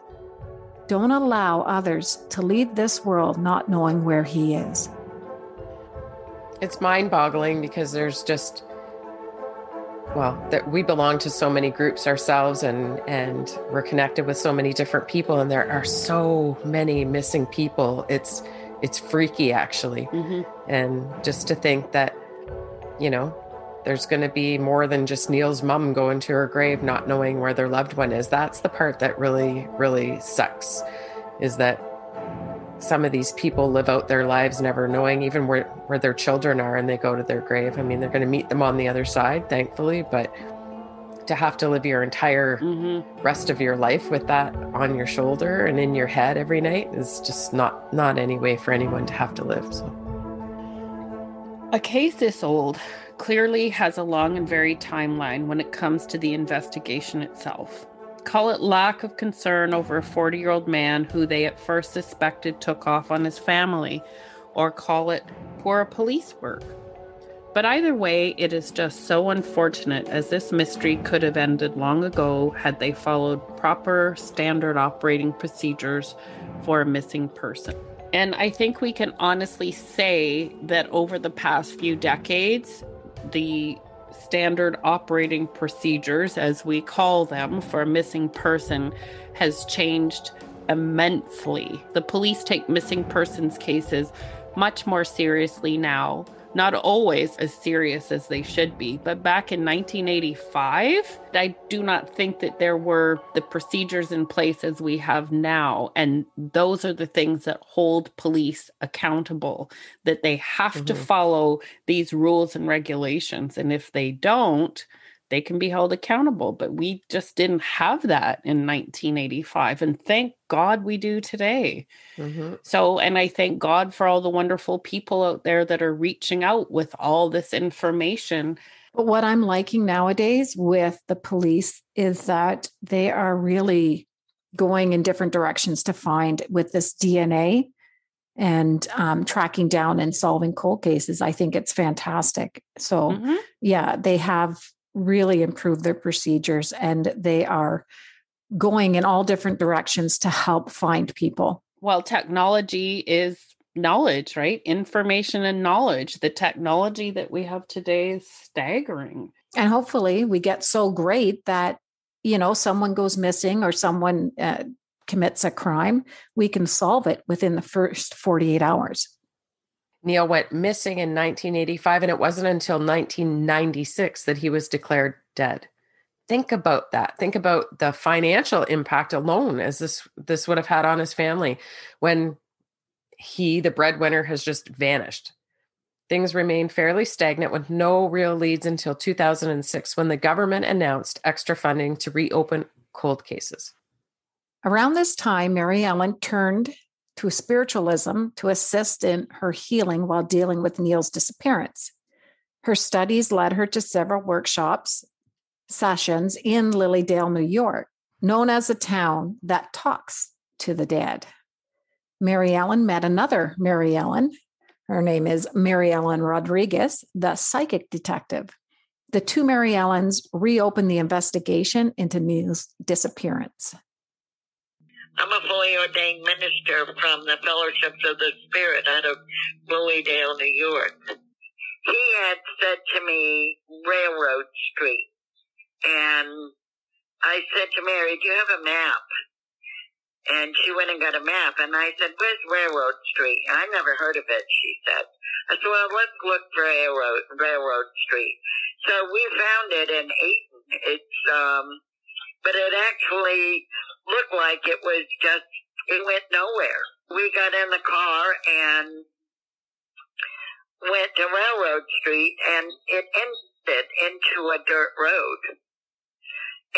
Don't allow others to leave this world not knowing where he is. It's mind-boggling because there's just, we belong to so many groups ourselves and we're connected with so many different people, and there are so many missing people. It's freaky, actually. Mm-hmm. And just to think that, there's going to be more than just Neil's mom going to her grave not knowing where their loved one is. That's the part that really, really sucks, is that some of these people live out their lives never knowing even where their children are, and they go to their grave. I mean, they're going to meet them on the other side, thankfully, but to have to live your entire rest of your life with that on your shoulder and in your head every night is just not any way for anyone to have to live. So, a case this old clearly has a long and varied timeline when it comes to the investigation itself. Call it lack of concern over a 40-year-old man who they at first suspected took off on his family, or call it poor police work. But either way, it is just so unfortunate, as this mystery could have ended long ago had they followed proper standard operating procedures for a missing person. And I think we can honestly say that over the past few decades, the standard operating procedures, as we call them, for a missing person has changed immensely. The police take missing persons cases much more seriously now. Not always as serious as they should be, but back in 1985, I do not think that there were the procedures in place as we have now. And those are the things that hold police accountable, that they have to follow these rules and regulations. And if they don't, they can be held accountable. But we just didn't have that in 1985. And thank God we do today. So, and I thank God for all the wonderful people out there that are reaching out with all this information. But what I'm liking nowadays with the police is that they are really going in different directions to find with this DNA and tracking down and solving cold cases. I think it's fantastic. So, yeah, they have really improved their procedures and they are going in all different directions to help find people. Well, technology is knowledge, right? Information and knowledge. The technology that we have today is staggering. And hopefully we get so great that, you know, someone goes missing or someone commits a crime, we can solve it within the first 48 hours. Neil went missing in 1985, and it wasn't until 1996 that he was declared dead. Think about that. Think about the financial impact alone as this would have had on his family when he, the breadwinner, has just vanished. Things remained fairly stagnant with no real leads until 2006 when the government announced extra funding to reopen cold cases. Around this time, Mary Ellen turned to spiritualism to assist in her healing while dealing with Neil's disappearance. Her studies led her to several workshops, sessions in Lilydale, New York, known as a town that talks to the dead. Mary Ellen met another Mary Ellen. Her name is Mary Ellen Rodriguez, the psychic detective. The two Mary Ellens reopened the investigation into Neil's disappearance. I'm a fully ordained minister from the Fellowships of the Spirit out of Lilydale, New York. He had said to me, Railroad Street. And I said to Mary, do you have a map? And she went and got a map. And I said, where's Railroad Street? I never heard of it, she said. I said, well, let's look for Railroad Street. So we found it in Ayton. It's, but it actually looked like it went nowhere. We got in the car and went to Railroad Street, and it ended into a dirt road.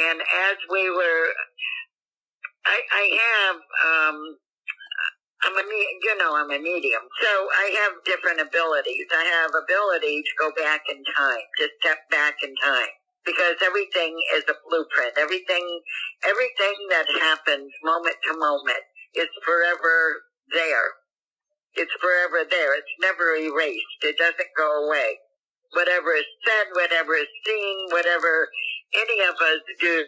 And as we were, I'm a medium. So I have different abilities. I have ability to go back in time, to step back in time. Because everything is a blueprint. Everything that happens moment to moment is forever there. It's forever there. It's never erased. It doesn't go away. Whatever is said, whatever is seen, whatever any of us do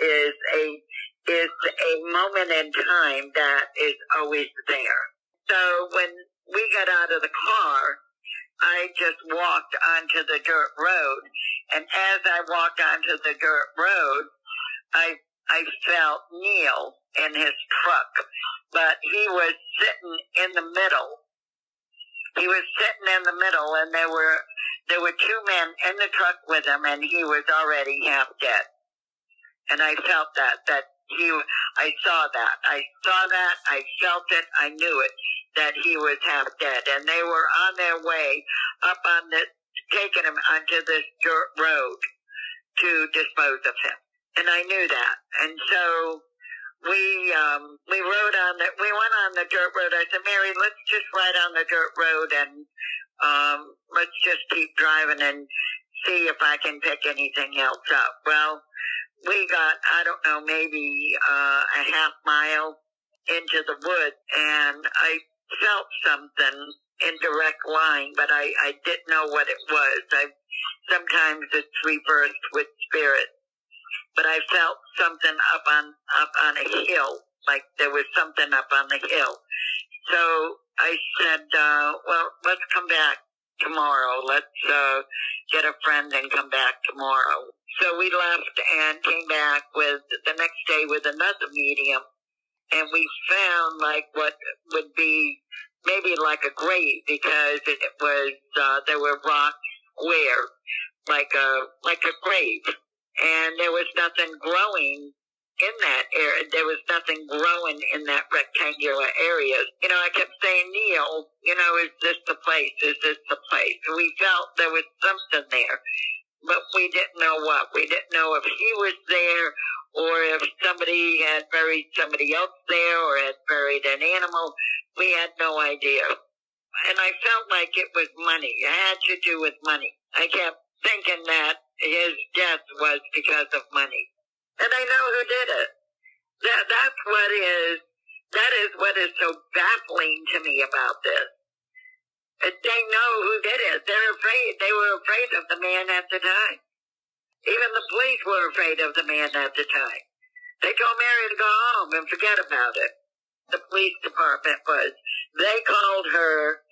is a moment in time that is always there. So when we got out of the car, I just walked onto the dirt road. And as I walked onto the dirt road, I felt Neil in his truck, but he was sitting in the middle. He was sitting in the middle, and there were two men in the truck with him, and he was already half dead. And I felt that I saw that, I felt it, I knew it, that he was half dead. And they were on their way up on taking him onto this dirt road to dispose of him. And I knew that. And so we went on the dirt road. I said, Mary, let's just ride on the dirt road and let's just keep driving and see if I can pick anything else up. Well, we got, I don't know, maybe a half mile into the woods, and I felt something in direct line, but I didn't know what it was. Sometimes it's reversed with spirit, but I felt something up on a hill, like there was something up on the hill. So I said, well, let's come back tomorrow. Let's get a friend and come back tomorrow. So we left and came back with the next day with another medium, and we found like what would be maybe like a grave, because it was there were rocks where like a grave, and there was nothing growing in that area. There was nothing growing in that rectangular area. You know, I kept saying, Neil, you know, is this the place? Is this the place? And we felt there was something there, but we didn't know what. We didn't know if he was there, or if somebody had buried somebody else there, or had buried an animal. We had no idea. And I felt like it was money. It had to do with money. I kept thinking that his death was because of money. And I know who did it. That is what is so baffling to me about this. They know who did it. They're afraid. They were afraid of the man at the time. Even the police were afraid of the man at the time. They told Mary to go home and forget about it. The police department was. They called her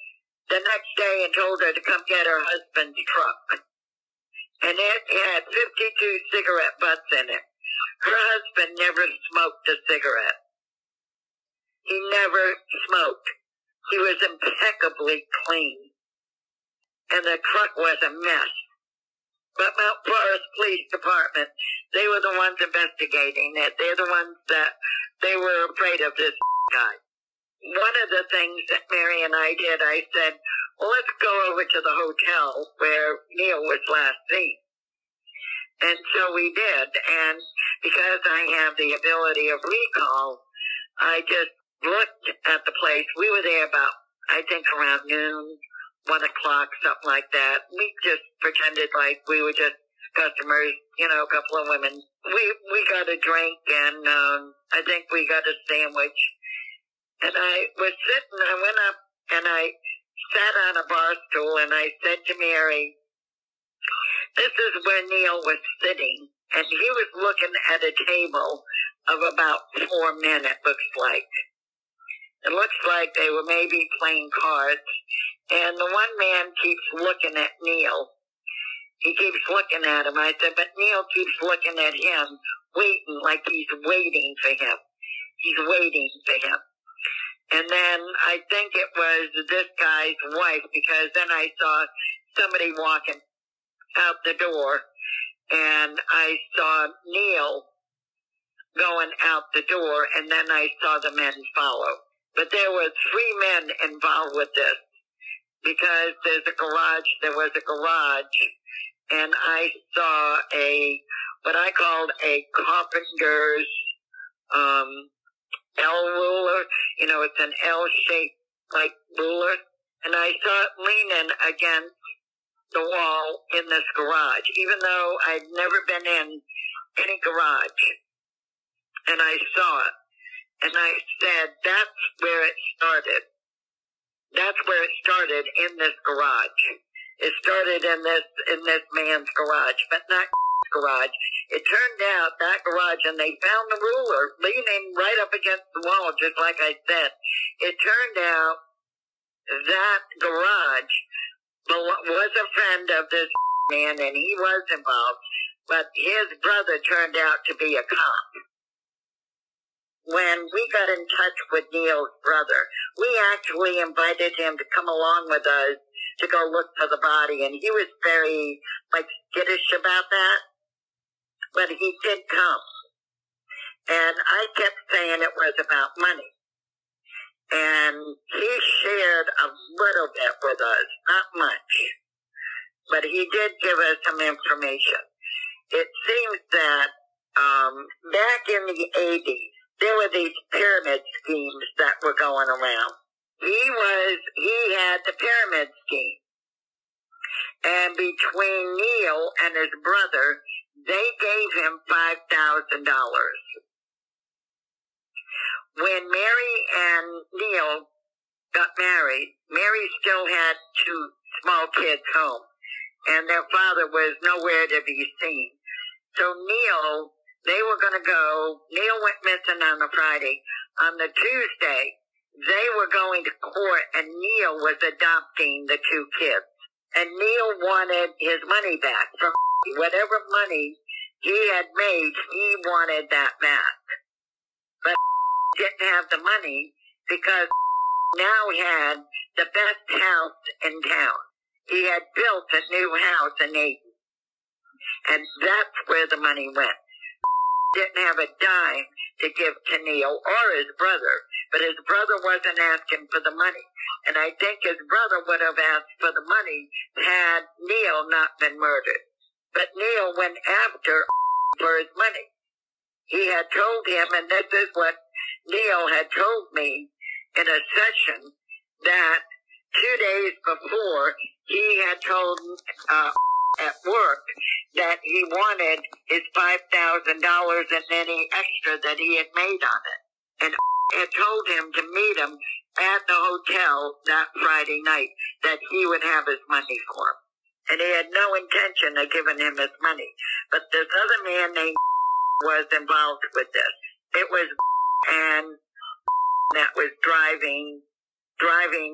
the next day and told her to come get her husband's truck. And it had 52 cigarette butts in it. Her husband never smoked a cigarette. He never smoked. He was impeccably clean. And the truck was a mess. But Mount Forest Police Department, they were the ones investigating it. They're the ones that they were afraid of this guy. One of the things that Mary and I did, I said, well, let's go over to the hotel where Neil was last seen. And so we did, and because I have the ability of recall, I just looked at the place. We were there about, I think, around noon, 1 o'clock, something like that. We just pretended like we were just customers, you know, a couple of women. We got a drink, and I think we got a sandwich. And I was sitting, I went up, and I sat on a bar stool, and I said to Mary, this is where Neil was sitting, and he was looking at a table of about 4 men, it looks like. It looks like they were maybe playing cards, and the one man keeps looking at Neil. He keeps looking at him. I said, but Neil keeps looking at him, waiting, like he's waiting for him. He's waiting for him. And then I think it was this guy's wife, because then I saw somebody walking out the door, and I saw Neil going out the door, and then I saw the men follow. But there were 3 men involved with this, because there was a garage, and I saw what I called a carpenter's, L ruler. You know, it's an L-shaped, like, ruler. And I saw it leaning against the wall in this garage, even though I'd never been in any garage. And I saw it. And I said, that's where it started. That's where it started, in this garage. It started in this man's garage, but not garage. It turned out that garage, and they found the ruler leaning right up against the wall, just like I said. It turned out that garage was a friend of this man, and he was involved, but his brother turned out to be a cop. When we got in touch with Neil's brother, we actually invited him to come along with us to go look for the body, and he was very, like, skittish about that, but he did come. And I kept saying it was about money. And he shared a little bit with us, not much, but he did give us some information. It seems that back in the 80s, there were these pyramid schemes that were going around. He had the pyramid scheme. And between Neil and his brother, they gave him $5,000. When Mary and Neil got married, Mary still had 2 small kids home, and their father was nowhere to be seen. So they were going to go. Neil went missing on the Friday. On the Tuesday, they were going to court, and Neil was adopting the 2 kids. And Neil wanted his money back from whatever money he had made. He wanted that back. But didn't have the money because now he had the best house in town. He had built a new house in Ayton. And that's where the money went. Didn't have a dime to give to Neil or his brother, but his brother wasn't asking for the money. And I think his brother would have asked for the money had Neil not been murdered. But Neil went after for his money. He had told him, and this is what Neil had told me in a session, that 2 days before he had told at work that he wanted his $5,000 and any extra that he had made on it. And had told him to meet him at the hotel that Friday night, that he would have his money for him. And he had no intention of giving him his money. But this other man named was involved with this. It was and that was driving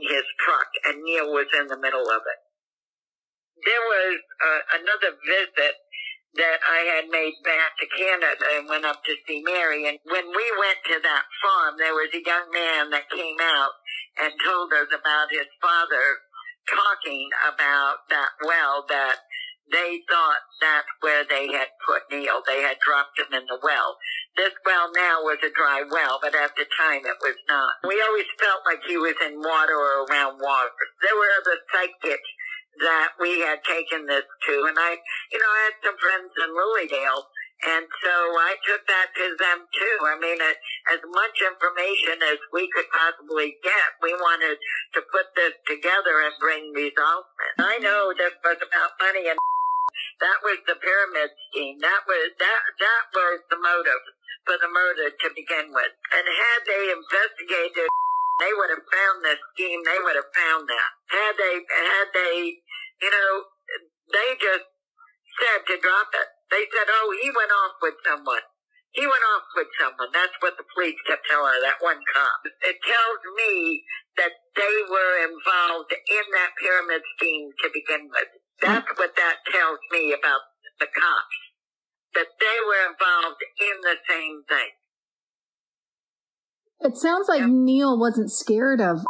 his truck, and Neil was in the middle of it. There was another visit that I had made back to Canada and went up to see Mary. And when we went to that farm, there was a young man that came out and told us about his father talking about that well, that they thought that's where they had put Neil. They had dropped him in the well. This well now was a dry well, but at the time it was not. We always felt like he was in water or around water. There were other psychics that we had taken this to, and I had some friends in Louisdale, and so I took that to them too. I mean, as much information as we could possibly get, we wanted to put this together and bring results in. I know this was about money, and that was the pyramid scheme. That was the motive for the murder to begin with. And had they investigated, they would have found this scheme. They would have found that. Had they, they just said to drop it. They said, oh, he went off with someone. He went off with someone. That's what the police kept telling her, that one cop. It tells me that they were involved in that pyramid scheme to begin with. That's what that tells me about the cops. That they were involved in the same thing. It sounds like Neil wasn't scared of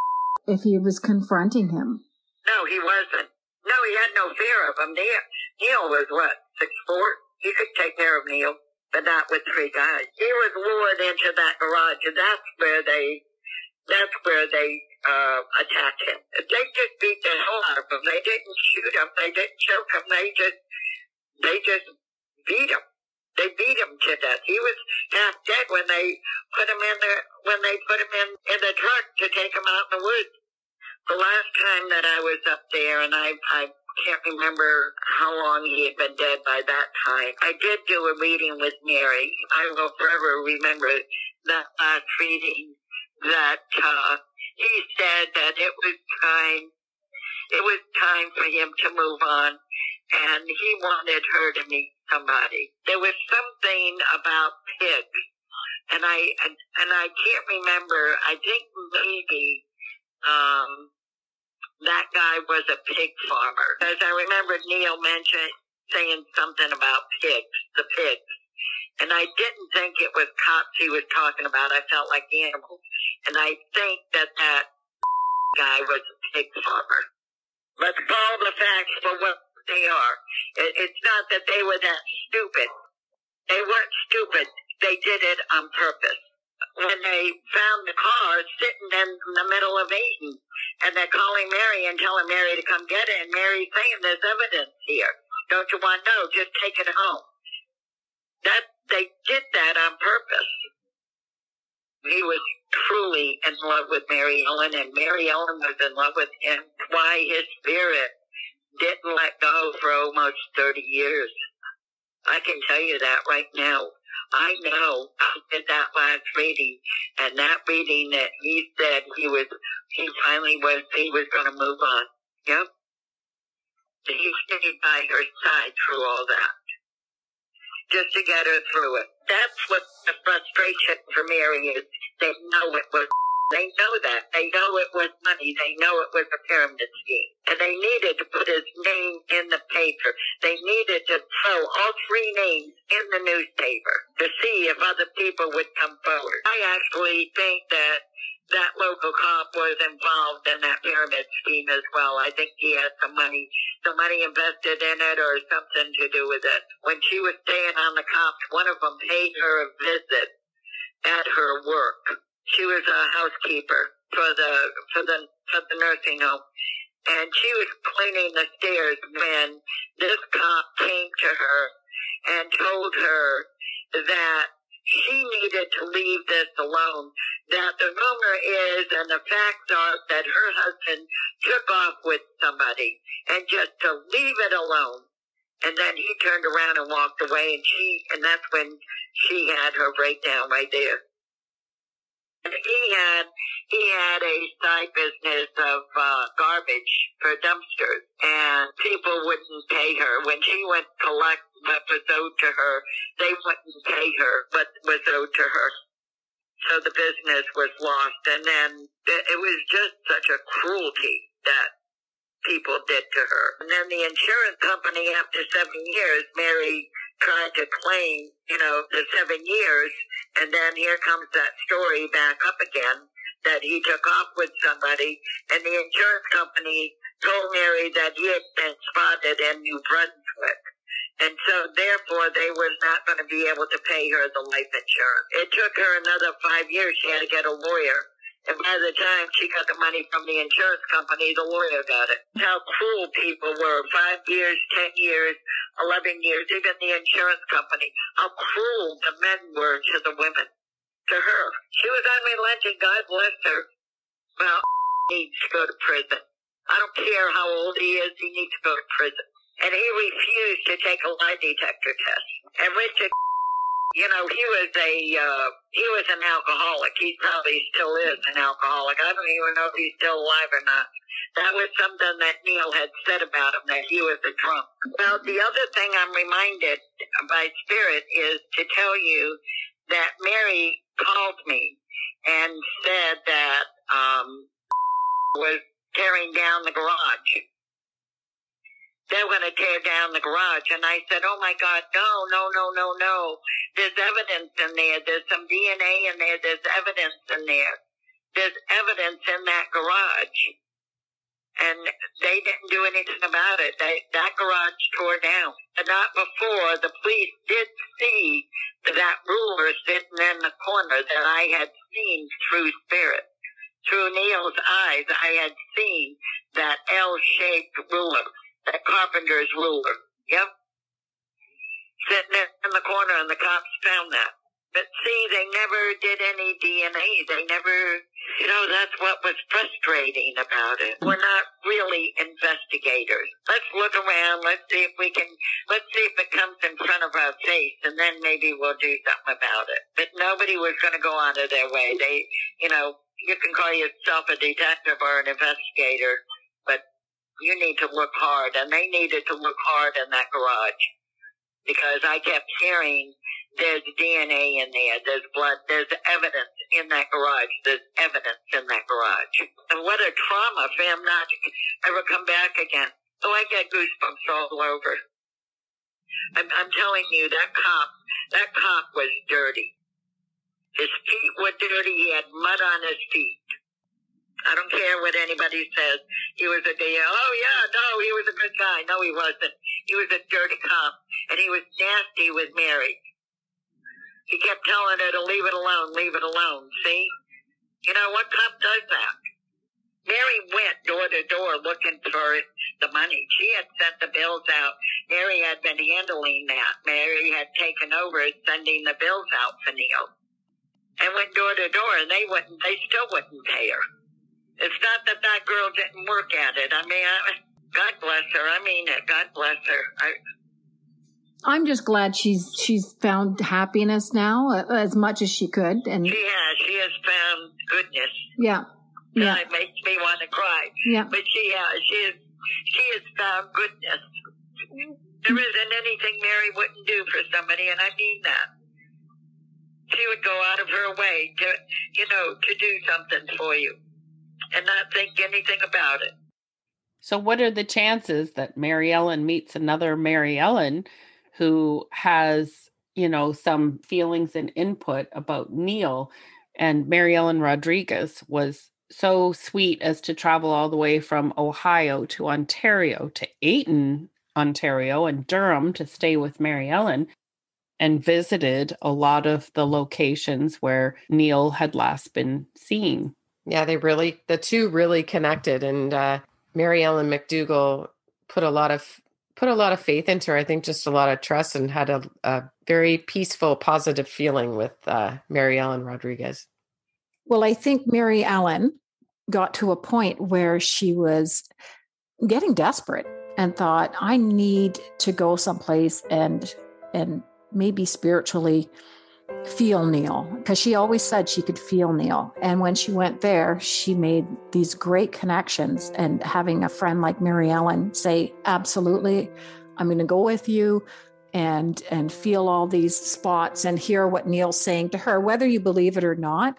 if he was confronting him. No, he wasn't. No, he had no fear of him. Neil was what, 6'4"? He could take care of Neil, but not with 3 guys. He was lured into that garage, and that's where they attacked him. They just beat the hell out of him. They didn't shoot him. They didn't choke him. They just beat him. They beat him to death. He was half dead when they put him in the truck to take him out in the woods. The last time that I was up there, and I can't remember how long he had been dead by that time, I did do a reading with Mary. I will forever remember that last reading, that he said that it was time for him to move on, and he wanted her to meet somebody. There was something about pigs, and I can't remember. I think maybe that guy was a pig farmer, because I remember Neil saying something about pigs, the pigs. And I didn't think it was cops he was talking about. I felt like animals. And I think that guy was a pig farmer. Let's call the facts for what they are. It's not that they were that stupid. They weren't stupid. They did it on purpose. When they found the car sitting in the middle of Ayton, and they're calling Mary and telling Mary to come get it, and Mary's saying, there's evidence here. Don't you want to know? Just take it home. They did that on purpose. He was truly in love with Mary Ellen, and Mary Ellen was in love with him. Why his spirit didn't let go for almost 30 years. I can tell you that right now. I know I did that last reading, and that reading that he said he was going to move on. Yep. He stayed by her side through all that, just to get her through it. That's what the frustration for Mary is. They know it was They know that. They know it was money. They know it was a pyramid scheme. And they needed to put his name in the paper. They needed to throw all 3 names in the newspaper to see if other people would come forward. I actually think that local cop was involved in that pyramid scheme as well. I think he had some money invested in it or something to do with it. When she was staying on the cops, one of them paid her a visit at her work. She was a housekeeper for the nursing home, and she was cleaning the stairs when this cop came to her and told her that she needed to leave this alone. That the rumor is, and the facts are, that her husband took off with somebody, and just to leave it alone. And then he turned around and walked away, and that's when she had her breakdown right there. He had a side business of garbage for dumpsters, and people wouldn't pay her. When she went to collect what was owed to her, they wouldn't pay her what was owed to her. So the business was lost, and then it was just such a cruelty that people did to her. And then the insurance company, after 7 years, Mary tried to claim, the 7 years, and then here comes that story back up again, that he took off with somebody, and the insurance company told Mary that he had been spotted in New Brunswick. And so, therefore, they were not going to be able to pay her the life insurance. It took her another 5 years. She had to get a lawyer. And by the time she got the money from the insurance company, the lawyer got it. How cruel people were. 5 years, 10 years, 11 years, even the insurance company. How cruel the men were to the women, to her. She was unrelenting. God bless her. Well, he needs to go to prison. I don't care how old he is. He needs to go to prison. And he refused to take a lie detector test. And Richard, he was an alcoholic. He probably still is an alcoholic. I don't even know if he's still alive or not. That was something that Neil had said about him, that he was a drunk. Well, the other thing I'm reminded by Spirit is to tell you that Mary called me and said that was tearing down the garage. They were going to tear down the garage. And I said, oh, my God, no. There's evidence in there. There's some DNA in there. There's evidence in there. There's evidence in that garage. And they didn't do anything about it. That garage tore down. The night before, the police did see that ruler sitting in the corner that I had seen through Spirit. Through Neil's eyes, I had seen that L-shaped ruler. That carpenter's ruler. Yep. Sitting in the corner, and the cops found that. But see, they never did any DNA. They never, that's what was frustrating about it. We're not really investigators. Let's look around. Let's see if it comes in front of our face, and then maybe we'll do something about it. But nobody was going to go out of their way. They, you can call yourself a detective or an investigator, but you need to look hard, and they needed to look hard in that garage, because I kept hearing there's DNA in there, there's blood, there's evidence in that garage, there's evidence in that garage. And what a trauma for him not to ever come back again. Oh, I get goosebumps all over. I'm telling you, that cop was dirty. His feet were dirty, he had mud on his feet. I don't care what anybody says. He was he was a good guy. No, he wasn't. He was a dirty cop, and he was nasty with Mary. He kept telling her to leave it alone, see? What cop does that? Mary went door to door looking for the money. She had sent the bills out. Mary had been handling that. Mary had taken over sending the bills out for Neil. And went door to door, and they still wouldn't pay her. It's not that girl didn't work at it. I mean, God bless her. I mean it. God bless her. I'm just glad she's found happiness now as much as she could, and she has found goodness. Yeah. It makes me want to cry. Yeah. But she has found goodness. There isn't anything Mary wouldn't do for somebody, and I mean that. she would go out of her way to do something for you and not think anything about it. So what are the chances that Mary Ellen meets another Mary Ellen who has, some feelings and input about Neil? And Mary Ellen Rodriguez was so sweet as to travel all the way from Ohio to Ontario to Ayton, Ontario, and Durham to stay with Mary Ellen, and visited a lot of the locations where Neil had last been seen. Yeah, the two really connected, and Mary Ellen McDougall put a lot of faith into her. I think just a lot of trust, and had a very peaceful, positive feeling with Mary Ellen Rodriguez. Well, I think Mary Ellen got to a point where she was getting desperate and thought, I need to go someplace and maybe spiritually feel Neil, because she always said she could feel Neil. And when she went there, she made these great connections, and having a friend like Mary Ellen say, absolutely, I'm going to go with you and feel all these spots and hear what Neil's saying to her, whether you believe it or not.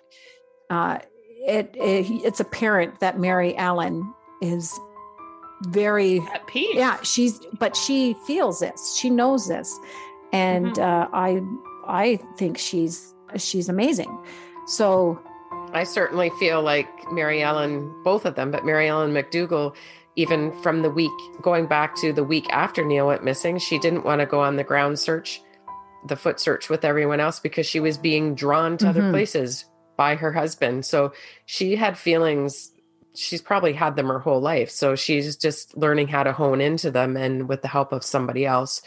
It's apparent that Mary Ellen is very at peace. Yeah, but she feels this. She knows this. And I think she's amazing. So I certainly feel like Mary Ellen, both of them, but Mary Ellen McDougall, even from going back to the week after Neil went missing, she didn't want to go on the ground search, the foot search with everyone else, because she was being drawn to other places by her husband. So she had feelings. She's probably had them her whole life. So she's just learning how to hone into them, and with the help of somebody else,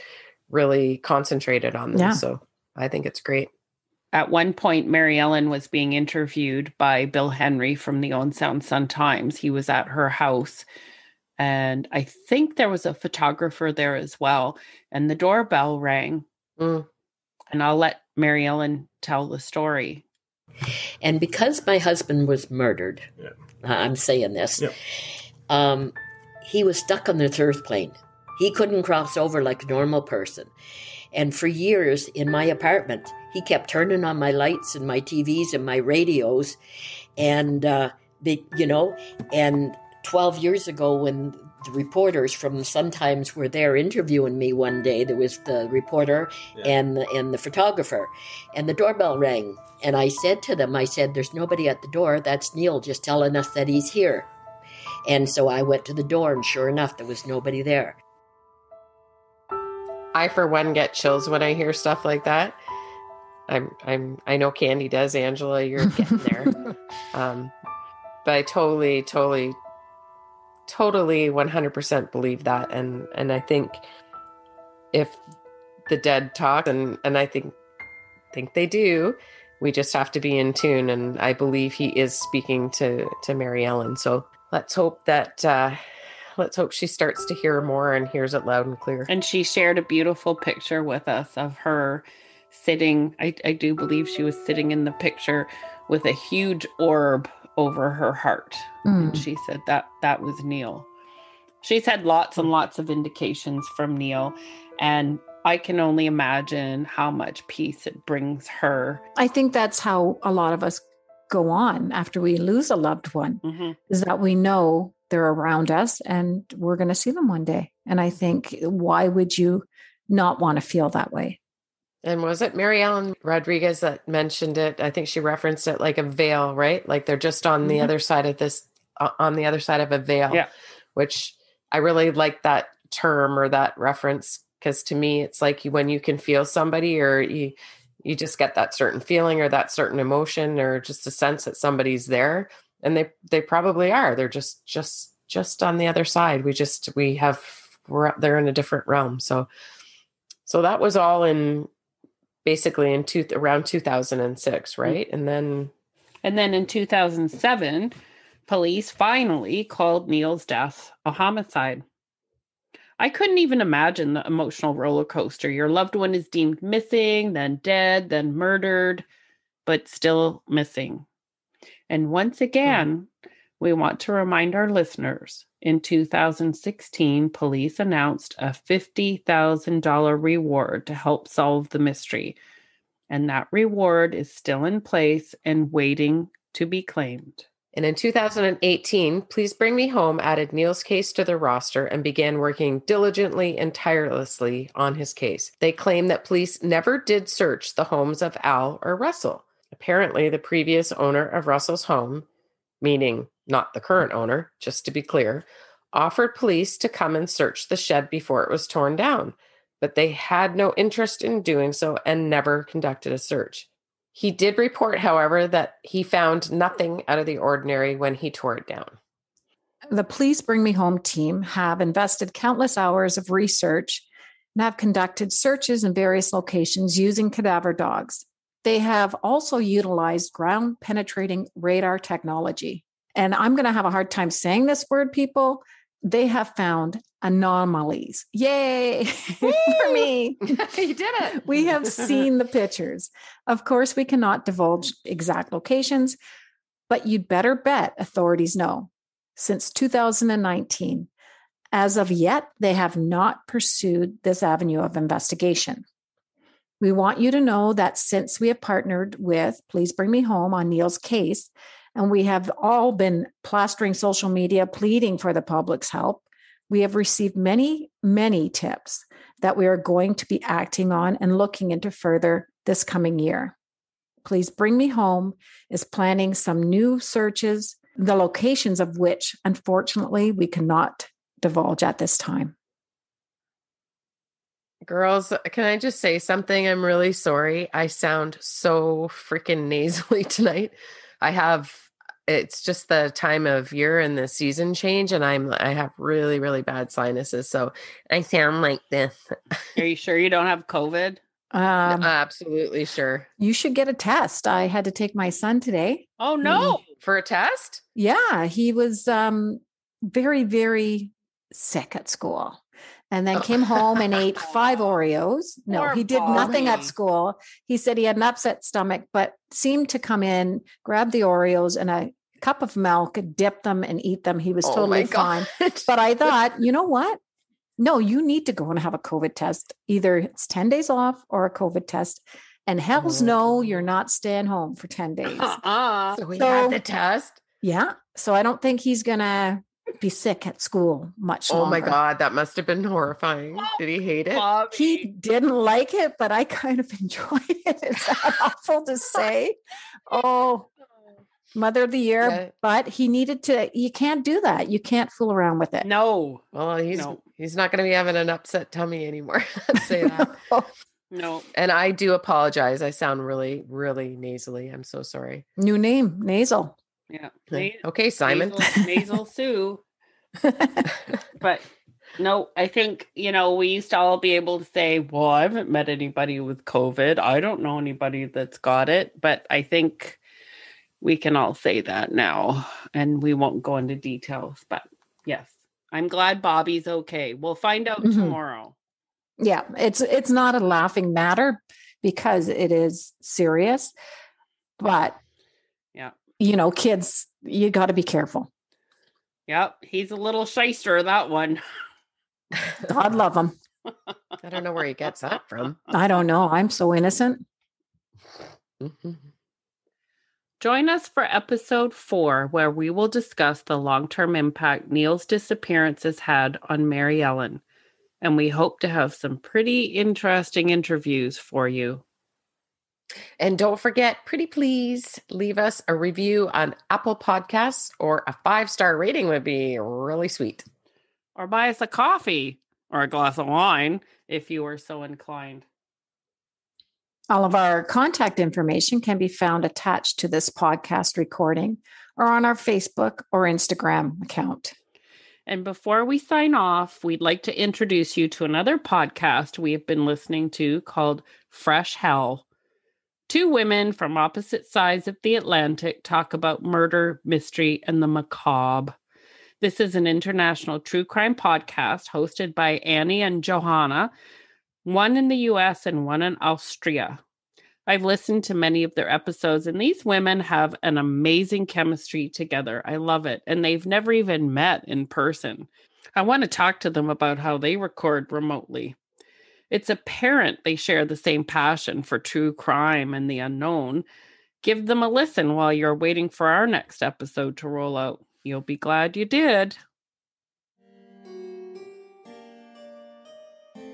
really concentrated on them. Yeah. So I think it's great. At one point, Mary Ellen was being interviewed by Bill Henry from the Owen Sound Sun-Times. He was at her house, and I think there was a photographer there as well. And the doorbell rang, and I'll let Mary Ellen tell the story. And because my husband was murdered, I'm saying this, he was stuck on the earth plane. He couldn't cross over like a normal person. And for years in my apartment, he kept turning on my lights and my TVs and my radios. And, and 12 years ago, when the reporters from the Sun-Times were there interviewing me one day, there was the reporter and the photographer, and the doorbell rang. And I said to them, there's nobody at the door. That's Neil just telling us that he's here. And so I went to the door, and sure enough, there was nobody there. I, for one, get chills when I hear stuff like that. I know Candy does. Angela, you're getting there. But I totally 100% believe that. And I think if the dead talk, and I think they do, we just have to be in tune. And I believe he is speaking to Mary Ellen. So let's hope she starts to hear more and hears it loud and clear. And she shared a beautiful picture with us of her sitting. I do believe she was sitting in the picture with a huge orb over her heart. And she said that was Neil. She's had lots and lots of indications from Neil, and I can only imagine how much peace it brings her. I think that's how a lot of us go on after we lose a loved one, is that we know they're around us and we're going to see them one day. And I think, why would you not want to feel that way? And was it Mary Ellen Rodriguez that mentioned it? I think she referenced it like a veil, right? Like they're just on the other side of this, on the other side of a veil, which I really like that term or that reference, because to me, it's like when you can feel somebody, or you just get that certain feeling or that certain emotion, or just a sense that somebody's there. And they probably are. They're just on the other side. They're in a different realm. So that was all basically around 2006, right? And then in 2007, police finally called Neil's death a homicide. I couldn't even imagine the emotional roller coaster. Your loved one is deemed missing, then dead, then murdered, but still missing. And once again, we want to remind our listeners, in 2016, police announced a $50,000 reward to help solve the mystery. And that reward is still in place and waiting to be claimed. And in 2018, Please Bring Me Home added Neil's case to their roster and began working diligently and tirelessly on his case. They claim that police never did search the homes of Al or Russell. Apparently, the previous owner of Russell's home, meaning not the current owner, just to be clear, offered police to come and search the shed before it was torn down, but they had no interest in doing so and never conducted a search. He did report, however, that he found nothing out of the ordinary when he tore it down. The Please Bring Me Home team have invested countless hours of research and have conducted searches in various locations using cadaver dogs. They have also utilized ground-penetrating radar technology. And I'm going to have a hard time saying this word, people. They have found anomalies. Yay for me. You did it. We have seen the pictures. Of course, we cannot divulge exact locations, but you'd better bet authorities know. Since 2019, as of yet, they have not pursued this avenue of investigation. We want you to know that since we have partnered with Please Bring Me Home on Neil's case, and we have all been plastering social media, pleading for the public's help, we have received many, many tips that we are going to be acting on and looking into further this coming year. Please Bring Me Home is planning some new searches, the locations of which, unfortunately, we cannot divulge at this time. Girls, can I just say something? I'm really sorry. I sound so freaking nasally tonight. It's just the time of year and the season change, and I have really, really bad sinuses, so I sound like this. Are you sure you don't have COVID? Absolutely sure. You should get a test. I had to take my son today. Oh no. For a test? Yeah, he was very, very sick at school. And then came home and ate 5 Oreos. No, he did nothing at school. He said he had an upset stomach, but seemed to come in, grab the Oreos and a cup of milk, dip them and eat them. He was totally fine. But I thought, you know what? No, you need to go and have a COVID test. Either it's 10 days off or a COVID test. And hell's no, you're not staying home for 10 days. So we had the test? Yeah. So I don't think he's going to be sick at school much longer. Oh my God, that must have been horrifying. Did he hate it? Bobby. He didn't like it, but I kind of enjoyed it. Is that awful to say? Oh, Mother of the Year. Yeah. But he needed to, you can't do that. You can't fool around with it. No. Well, he's not going to be having an upset tummy anymore. Let's say that. No. And I do apologize. I sound really, really nasally. I'm so sorry. New name, Nasal. Yeah. Okay, Simon. Nasal Sue. But no, I think, we used to all be able to say, well, I haven't met anybody with COVID. I don't know anybody that's got it. But I think we can all say that now, and we won't go into details. But yes, I'm glad Bobby's okay. We'll find out tomorrow. Yeah, it's not a laughing matter because it is serious. But yeah. Kids, you got to be careful. Yep. He's a little shyster, that one. God love him. I don't know where he gets that from. I don't know. I'm so innocent. Join us for episode 4, where we will discuss the long-term impact Neil's disappearance has had on Mary Ellen. And we hope to have some pretty interesting interviews for you. And don't forget, pretty please leave us a review on Apple Podcasts, or a 5-star rating would be really sweet. Or buy us a coffee or a glass of wine if you are so inclined. All of our contact information can be found attached to this podcast recording or on our Facebook or Instagram account. And before we sign off, we'd like to introduce you to another podcast we have been listening to called Fresh Hell. 2 women from opposite sides of the Atlantic talk about murder, mystery, and the macabre. This is an international true crime podcast hosted by Annie and Johanna, one in the US and one in Austria. I've listened to many of their episodes, and these women have an amazing chemistry together. I love it. And they've never even met in person. I want to talk to them about how they record remotely. It's apparent they share the same passion for true crime and the unknown. Give them a listen while you're waiting for our next episode to roll out. You'll be glad you did.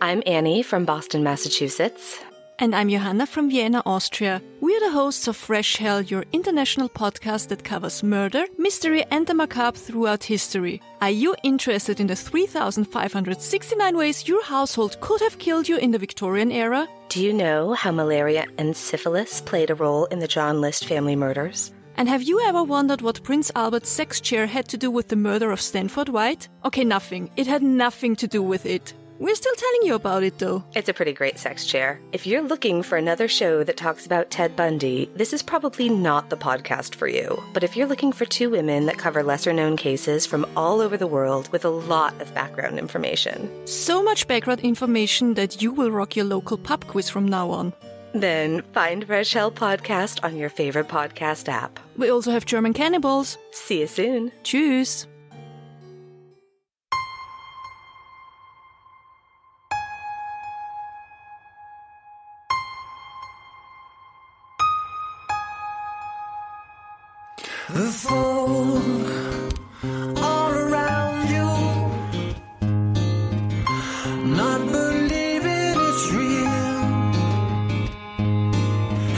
I'm Annie from Boston, Massachusetts. And I'm Johanna from Vienna, Austria. We are the hosts of Fresh Hell, your international podcast that covers murder, mystery, and the macabre throughout history. Are you interested in the 3,569 ways your household could have killed you in the Victorian era? Do you know how malaria and syphilis played a role in the John List family murders? And have you ever wondered what Prince Albert's sex chair had to do with the murder of Stanford White? Okay, nothing. It had nothing to do with it. We're still telling you about it, though. It's a pretty great sex chair. If you're looking for another show that talks about Ted Bundy, this is probably not the podcast for you. But if you're looking for two women that cover lesser-known cases from all over the world with a lot of background information. So much background information that you will rock your local pub quiz from now on. Then find Fresh Hell Podcast on your favorite podcast app. We also have German cannibals. See you soon. Tschüss. The folk all around you, not believing it's real.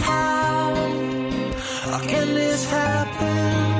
How can this happen?